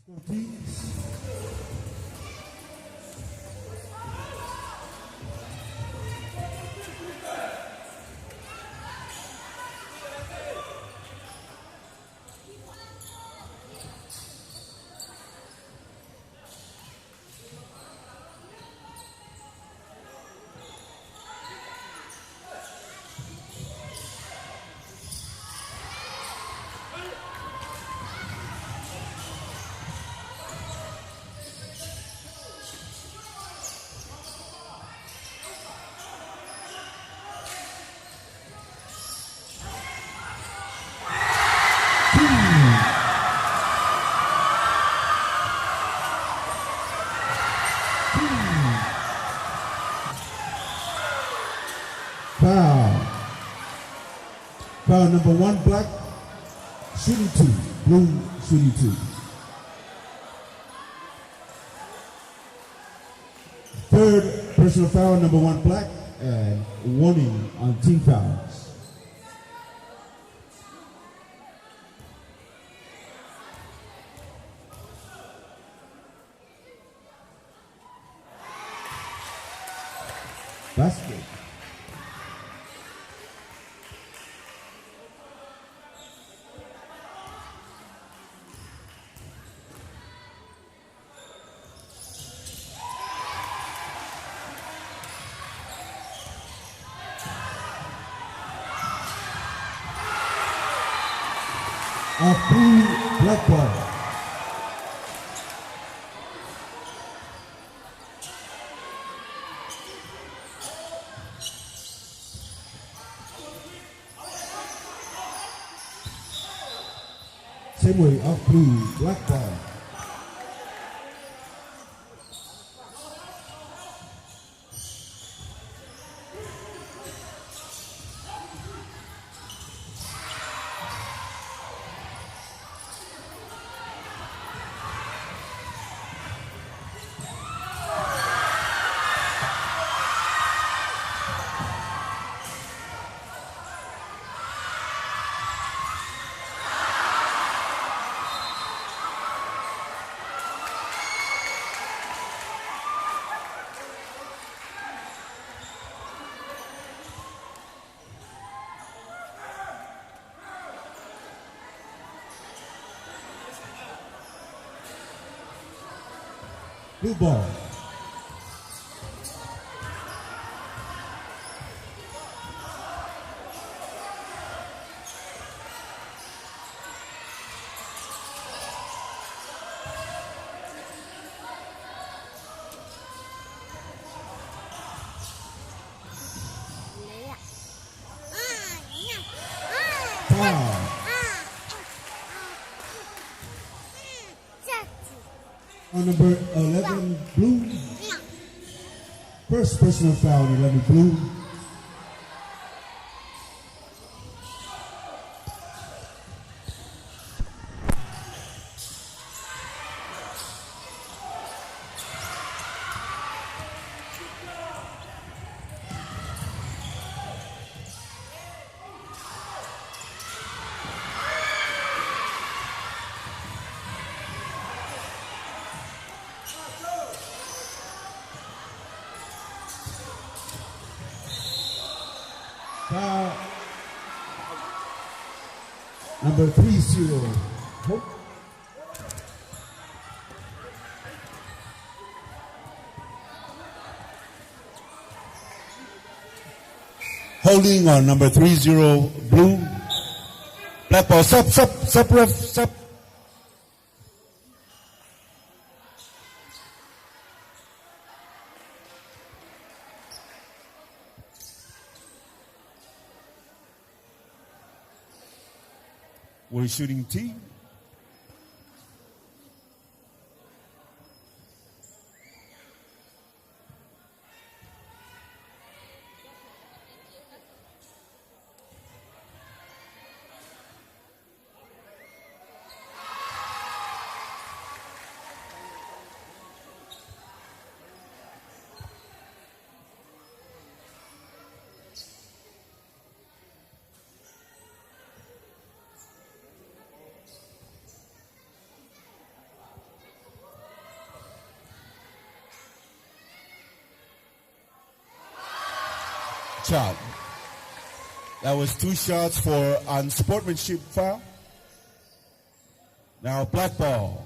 Let's go, teams. Foul. Foul number 1, black. Shooting 2. Blue shooting 2. Third personal foul, number 1, black. And warning on team fouls. Basket. Off blue, black ball. Same way, off blue, black ball. Blue ball. Foul. On number 11, blue. First personal foul on 11, blue. Foul. Number 30. Hope. Holding on number 30 blue. Black ball, sub ref, sub. We're shooting T. Shot. That was 2 shots for unsportsmanship foul. Now black ball.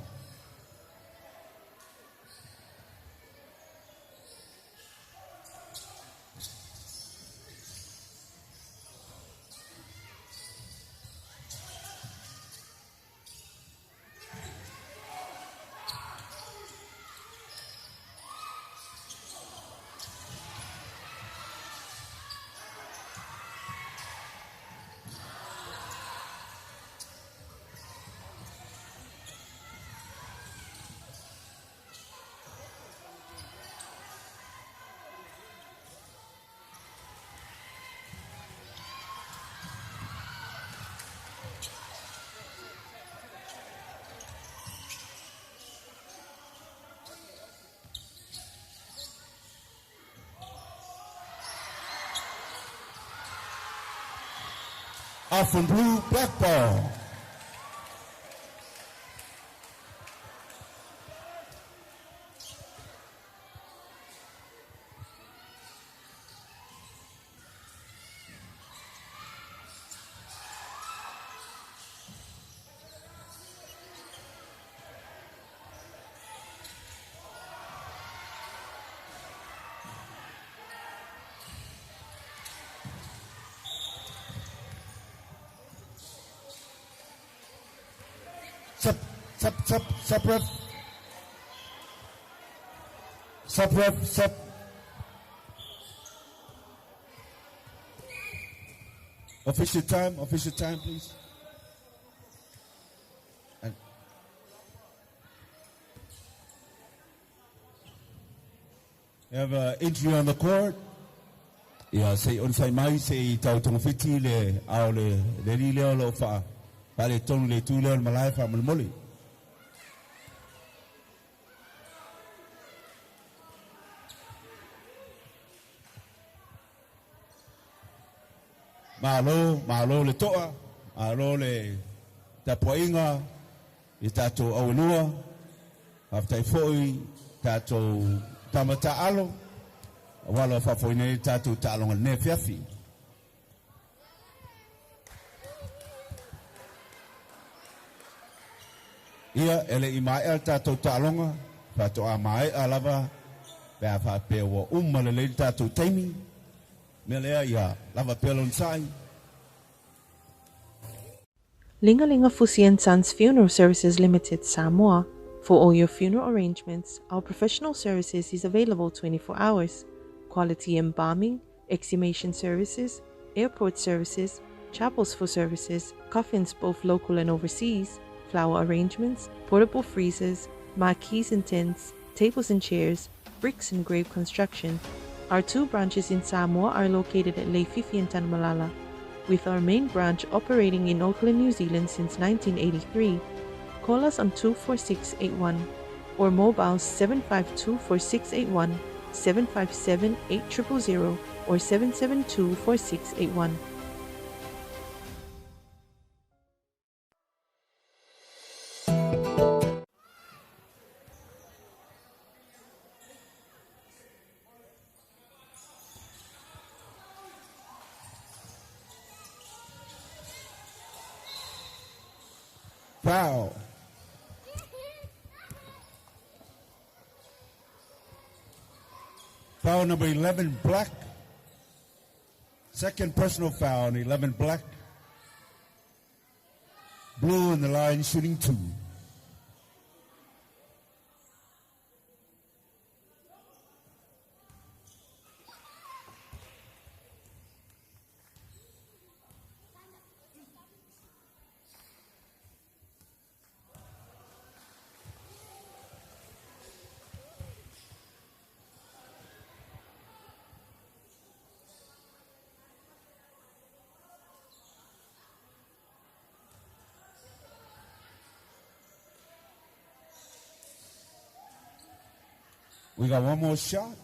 Off from blue, black ball. Sub ref. Official time, please. And you have an entry on the court. Yeah, say on say mai say tau tong fiti le au le ri le lo fa. Pare tong le tu le malai fa moli. Malo le toa, malo le tapoinga, i tato aulua, haftai foi, tato tamata alo, wala fa foi nei tato talonga ne fiafi. Ia ele i mai el tato talonga, tato a mai alava, bea fa pewa le tato taimi, melea ia lava pelon sai. Lingalinga Fusi and Sons Funeral Services Limited, Samoa. For all your funeral arrangements, our professional services is available 24 hours. Quality embalming, exhumation services, airport services, chapels for services, coffins both local and overseas, flower arrangements, portable freezers, marquees and tents, tables and chairs, bricks and grave construction. Our 2 branches in Samoa are located at Leififi and Tanmalala, with our main branch operating in Auckland, New Zealand since 1983. Call us on 24681 or mobile 752-4681, 757-8000 or 772-4681. Foul. Foul number 11, black. Second personal foul on 11 black. Blue in the line shooting 2. We got one more shot.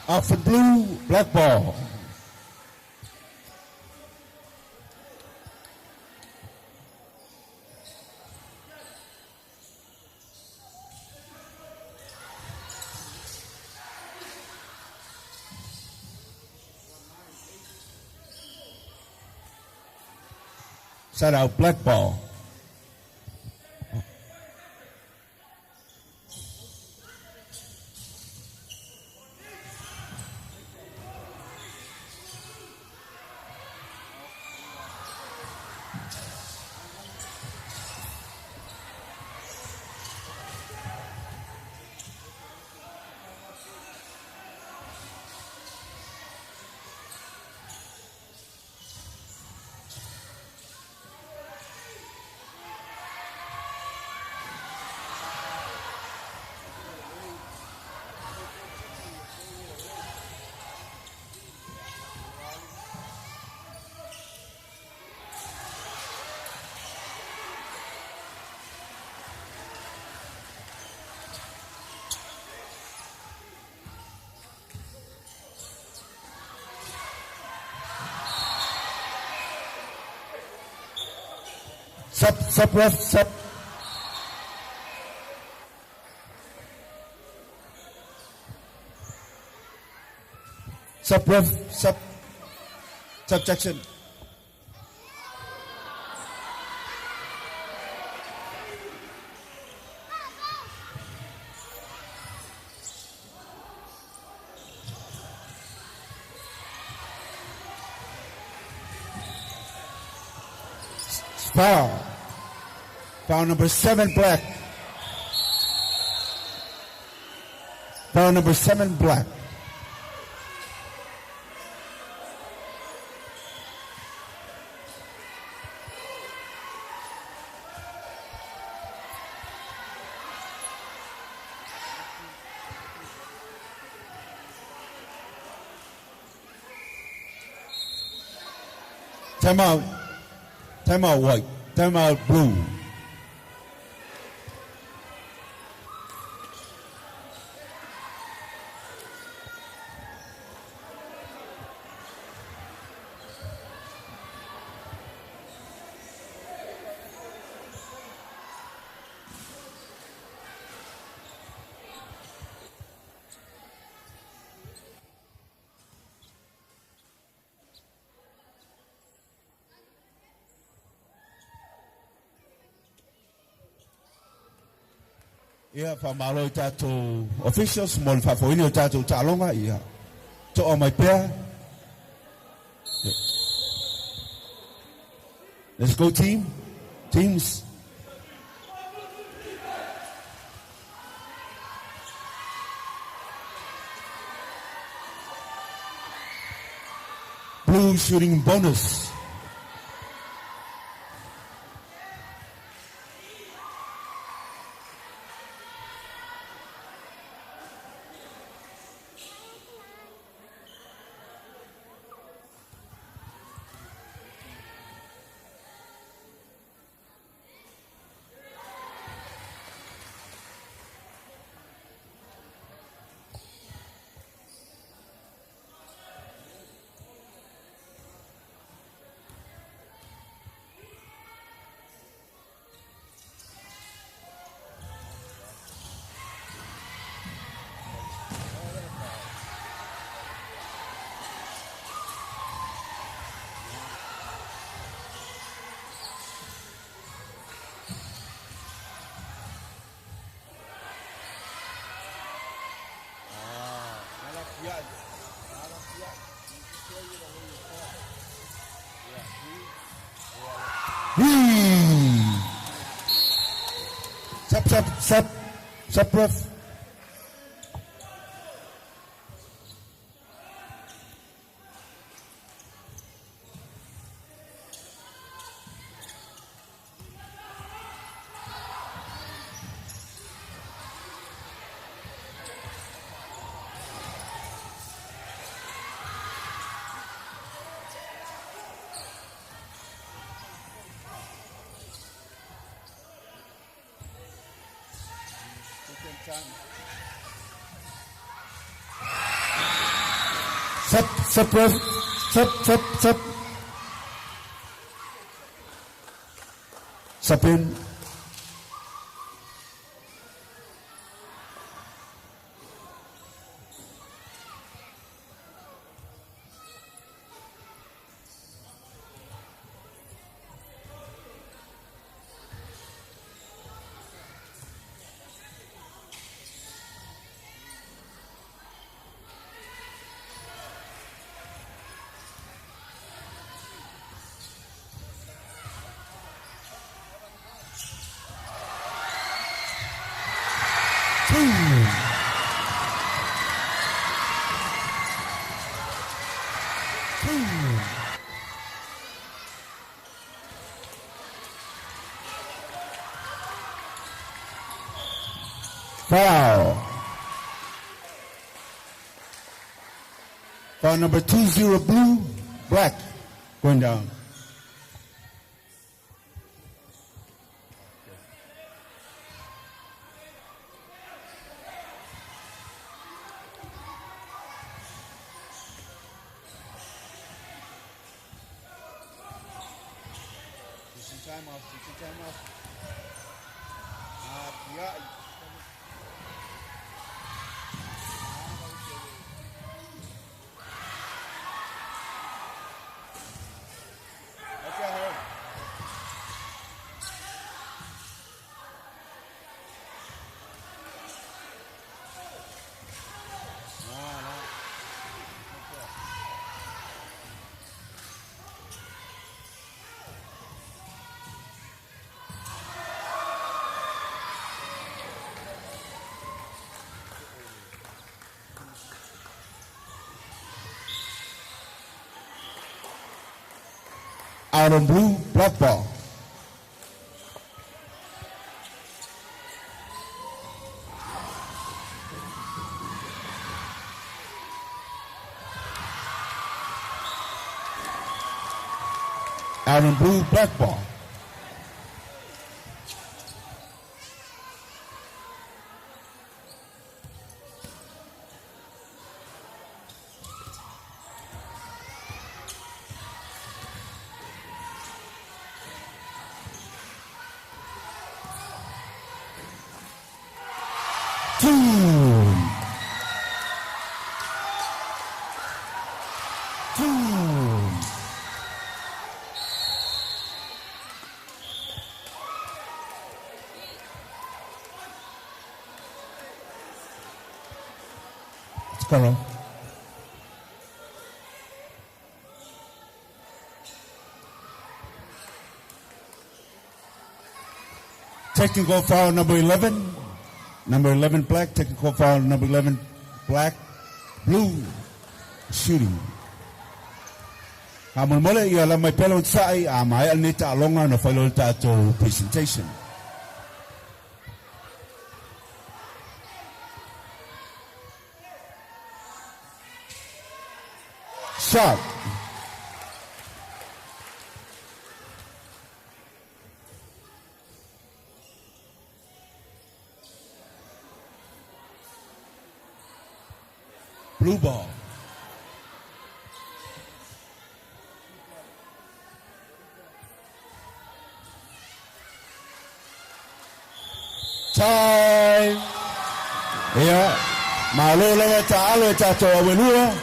Out for blue, black ball. Set out, black ball. Sub ref, sub. Sub ref, subjection. Foul. Foul number 7, black. Foul number 7, black. Time out. Time out, white. Time out, blue. Ia whamalo I tātou officials, mo le whawhawini o tātou tālonga ia. To o mai pēr. Let's go team. Teams. Blue shooting bonus. Sub ref. Sub ref. Sub. Sub in. Foul. Foul number 20 blue, black, going down. Time off. Out on blue, black ball. Out on blue, black ball. Hello. Technical foul number 11. Number 11 black. Technical foul number 11 black. Blue. Shooting. Hamon mole ia la mai pelo sai a mai al neta alonga na failo tato presentation. Shot. Blue ball. Time. Yeah. Malo la taalo tato awenua.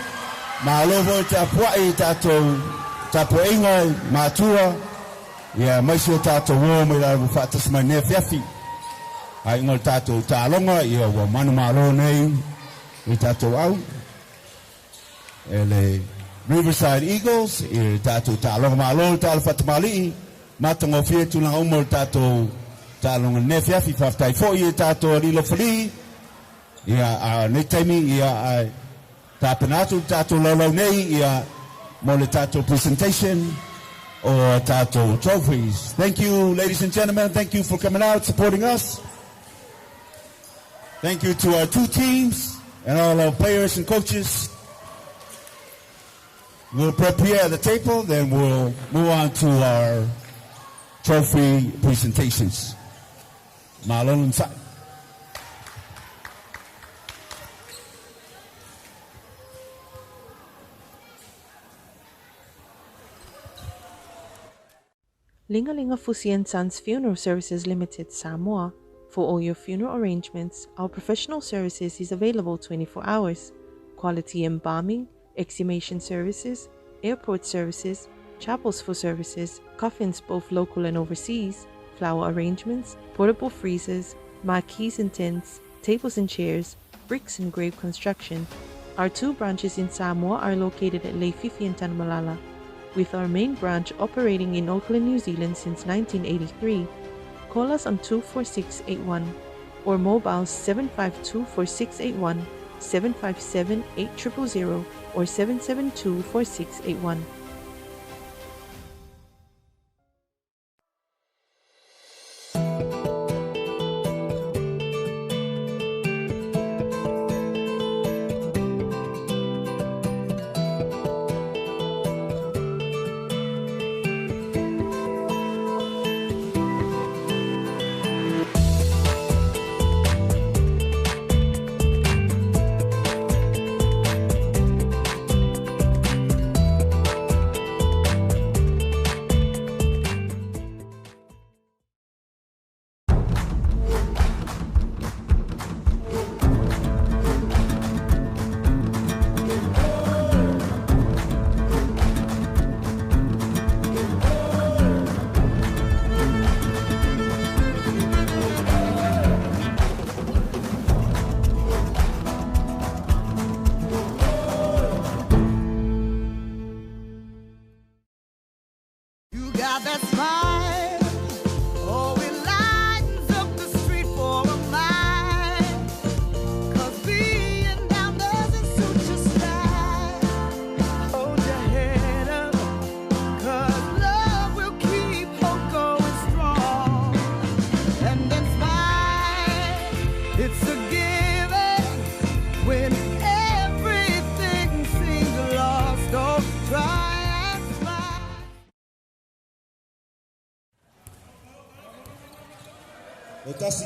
Malo vo tapuai tato inga matua. Yeah, maisho tato wo me la fatas mane fiafi. Ai ngol tato talonga ia wa manu malo nei. Tato au. Ele Riverside Eagles, tato talonga malo tal fatmali. Matango fie tu lang umol tato talong nefia fi faftai fo ye tato rilo fali. Ia nei taimi ia tapenatu tato lolo nei ia mole tato presentation or tato trophies. Thank you, ladies and gentlemen. Thank you for coming out, supporting us. Thank you to our two teams and all our players and coaches. We'll prepare the table, then we'll move on to our trophy presentations. Malon inside. Lingalinga Fusi and Sons Funeral Services Limited, Samoa. For all your funeral arrangements, our professional services is available 24 hours. Quality embalming, exhumation services, airport services, chapels for services, coffins both local and overseas, flower arrangements, portable freezers, marquees and tents, tables and chairs, bricks and grave construction. Our two branches in Samoa are located at Leififi and Tanmalala, with our main branch operating in Auckland, New Zealand since 1983. Call us on 24681 or mobile 752-4681, 757-8000 or 772-4681.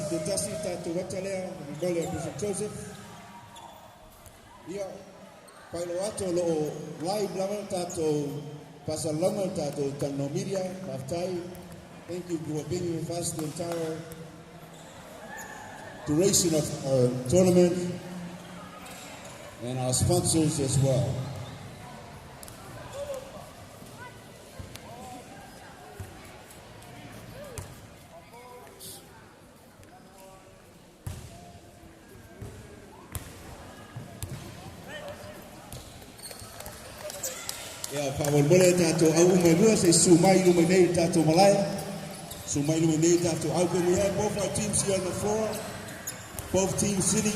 Te tasi tātou watalea, Migole a Bishop Joseph. Ia, pailo ato lo live level tātou pasalonga tātou tano media, Maftai. Thank you for being with us the entire duration of our tournament and our sponsors as well. Pawalmole tato au umegua se sumai lumenei tato malaya. Sumai lumenei tato au. We have both our teams here on the floor. Both teams sitting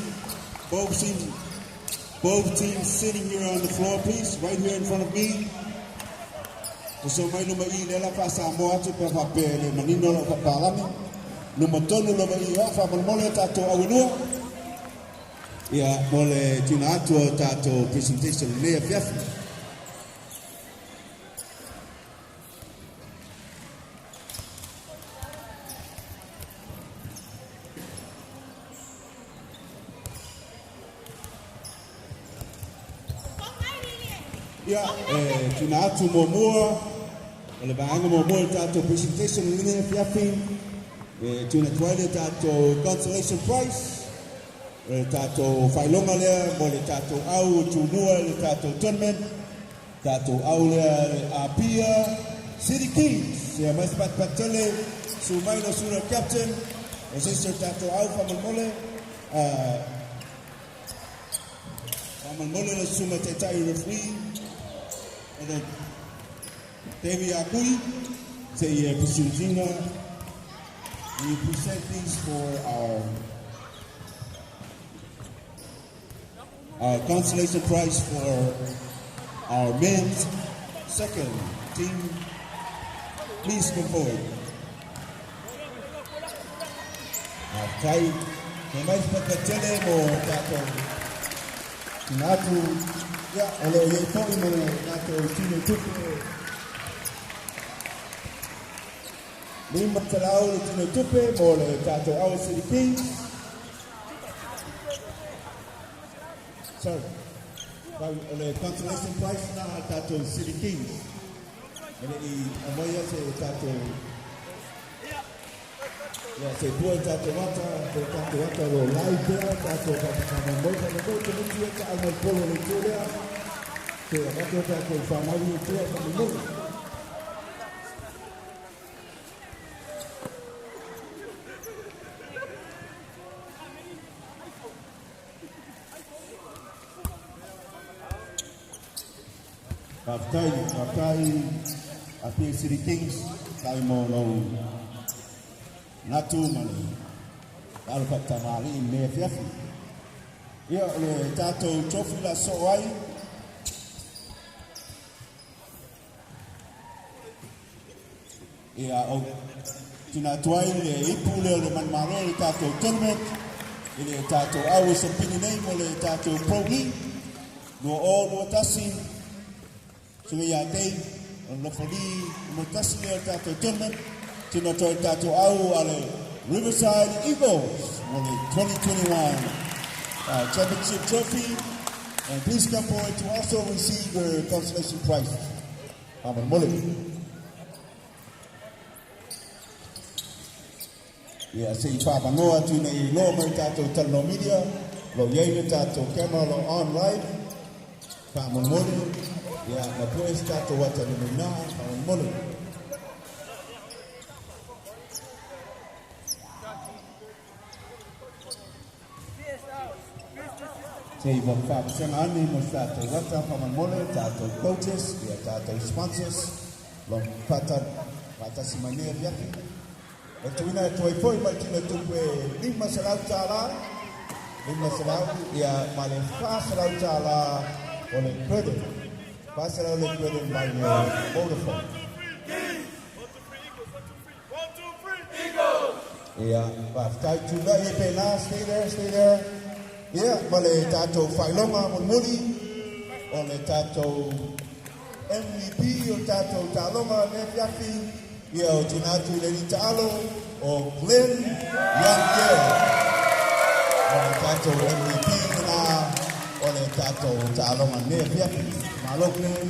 here on the floor, please. Right here in front of me. Sumai lumei lela pasa moatu pa papele manino lo papalami. Lumatonu lumei wa pawalmole tato au no. Ia mole tina atu tato presentation ne fiafu. Ia, tuna atu momua, ole baanga momua tato presentation ngine fiafi, tuna tuaile tato consolation prize, tato failonga lea, mole tato au tunua le tato tournament, tato au lea apia, City Kings, ya mais patele, sumaino sura captain, sister tato au famalmole, famalmole le suma tetai referee, Devi Akui, Say Pusujina, we present these for our consolation prize for our men's second team. Please come forward. Kai, mais pakatele mo tato. Natu, ya, alo ye toi mo nato tino tupu. Lima talau tino tupu mo le tato our city kings. Sorry. Oleh consolation prize na tato city kings. Ini amoya se tato. Ya se dua tato wata lo live dia tato kama moja na moja mtu yake alipolo le tolea. Se watu tato famali tu kama moja. Papai, api City Kings, kami mau natu mani, kalau kata mali me fiafi. Ia le tato trophy la soai. Ia o tina tuai le ipu le manmaro le tato tournament, le tato awu sempini nei mo le tato pro league, no o no tasi. Sumi ya tei, on lofoli mutasi le tato tournament, tina toi tato au ale Riverside Eagles won the 2021 championship trophy, and please come forward to also receive your consolation prize. Aman Mullen. Yeah, say Papa Noah to the lower tato telno media, lo yele tato camera lo online. Aman Mullen. Ya, mapues tato wata ni na molo. Say vaka sen ani mo tato wata pa molo tato coaches, ya tato sponsors, long pata simane yaki. Ito ina toy foi matina tupe lima salau tala. Lima salau ya male fa salau tala ole credit. Pass it out like good by Vodafone. Yeah, but tight to the pena, stay there. Yeah, male tato Failonga Muli, on the tato MVP or tato Taloma Nefiafi, yeah, or Tinatu Lenitalo, or Glenn Young Girl, on the tato MVP na, on the tato Taloma Nefiafi. Maloklen,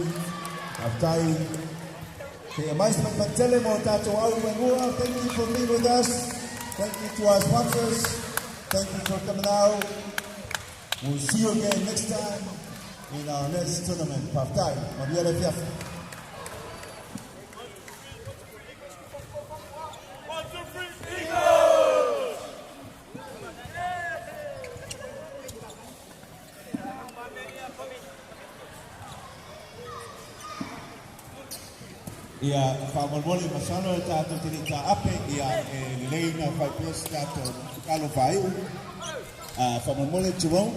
Aftai, the Maestro Pantelemo Tato Aruangua, thank you for being with us. Thank you to our sponsors. Thank you for coming out. We'll see you again next time in our next tournament. Aftai, Maria Lefiafi. Ia whamolmoli masano tato tini ta ape ia leina whaipes tato kalo whaiu. Whamolmoli Jerome.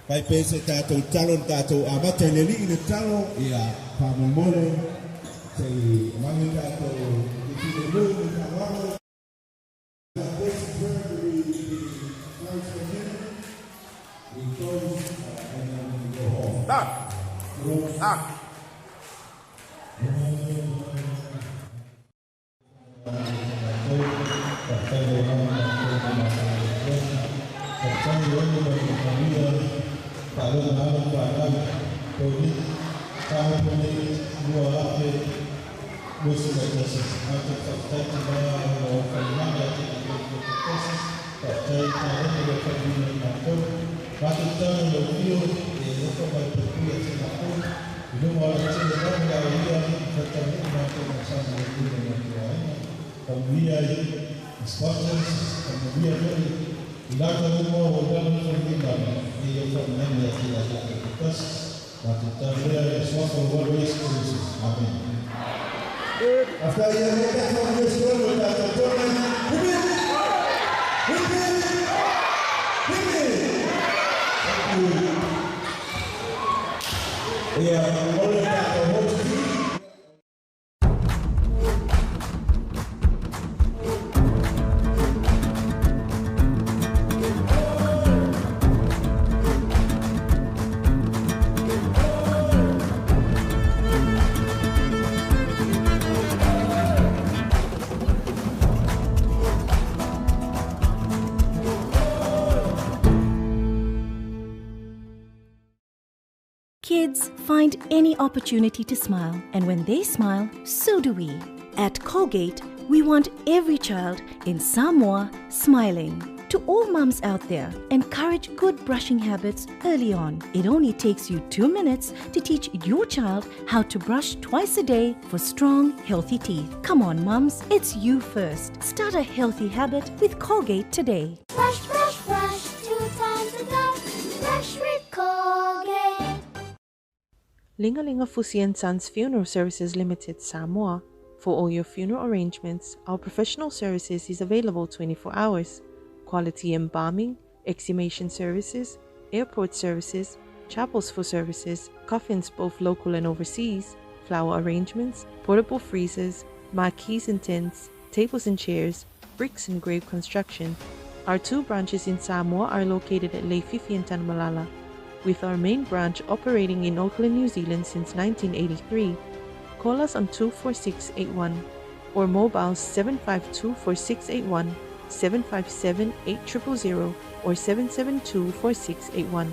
Whaipes tato talon tato amate leli ina talo ia whamolmoli te mangi tato tini lulu ni kawalo. After you make that from your school, you have to turn it. Yeah, all of that. Kids find any opportunity to smile, and when they smile, so do we. At Colgate, we want every child in Samoa smiling. To all mums out there, encourage good brushing habits early on. It only takes you 2 minutes to teach your child how to brush twice a day for strong, healthy teeth. Come on, mums, it's you first. Start a healthy habit with Colgate today. Brush, brush, brush, 2 times a day. Brush with Colgate. Lingalinga Fusi and Sons Funeral Services Limited, Samoa. For all your funeral arrangements, our professional services is available 24 hours. Quality embalming, exhumation services, airport services, chapels for services, coffins both local and overseas, flower arrangements, portable freezers, marquees and tents, tables and chairs, bricks and grave construction. Our 2 branches in Samoa are located at Leififi and Tanmalala, with our main branch operating in Auckland, New Zealand since 1983. Call us on 24681 or mobile 752-4681, 757-8000 or 772-4681.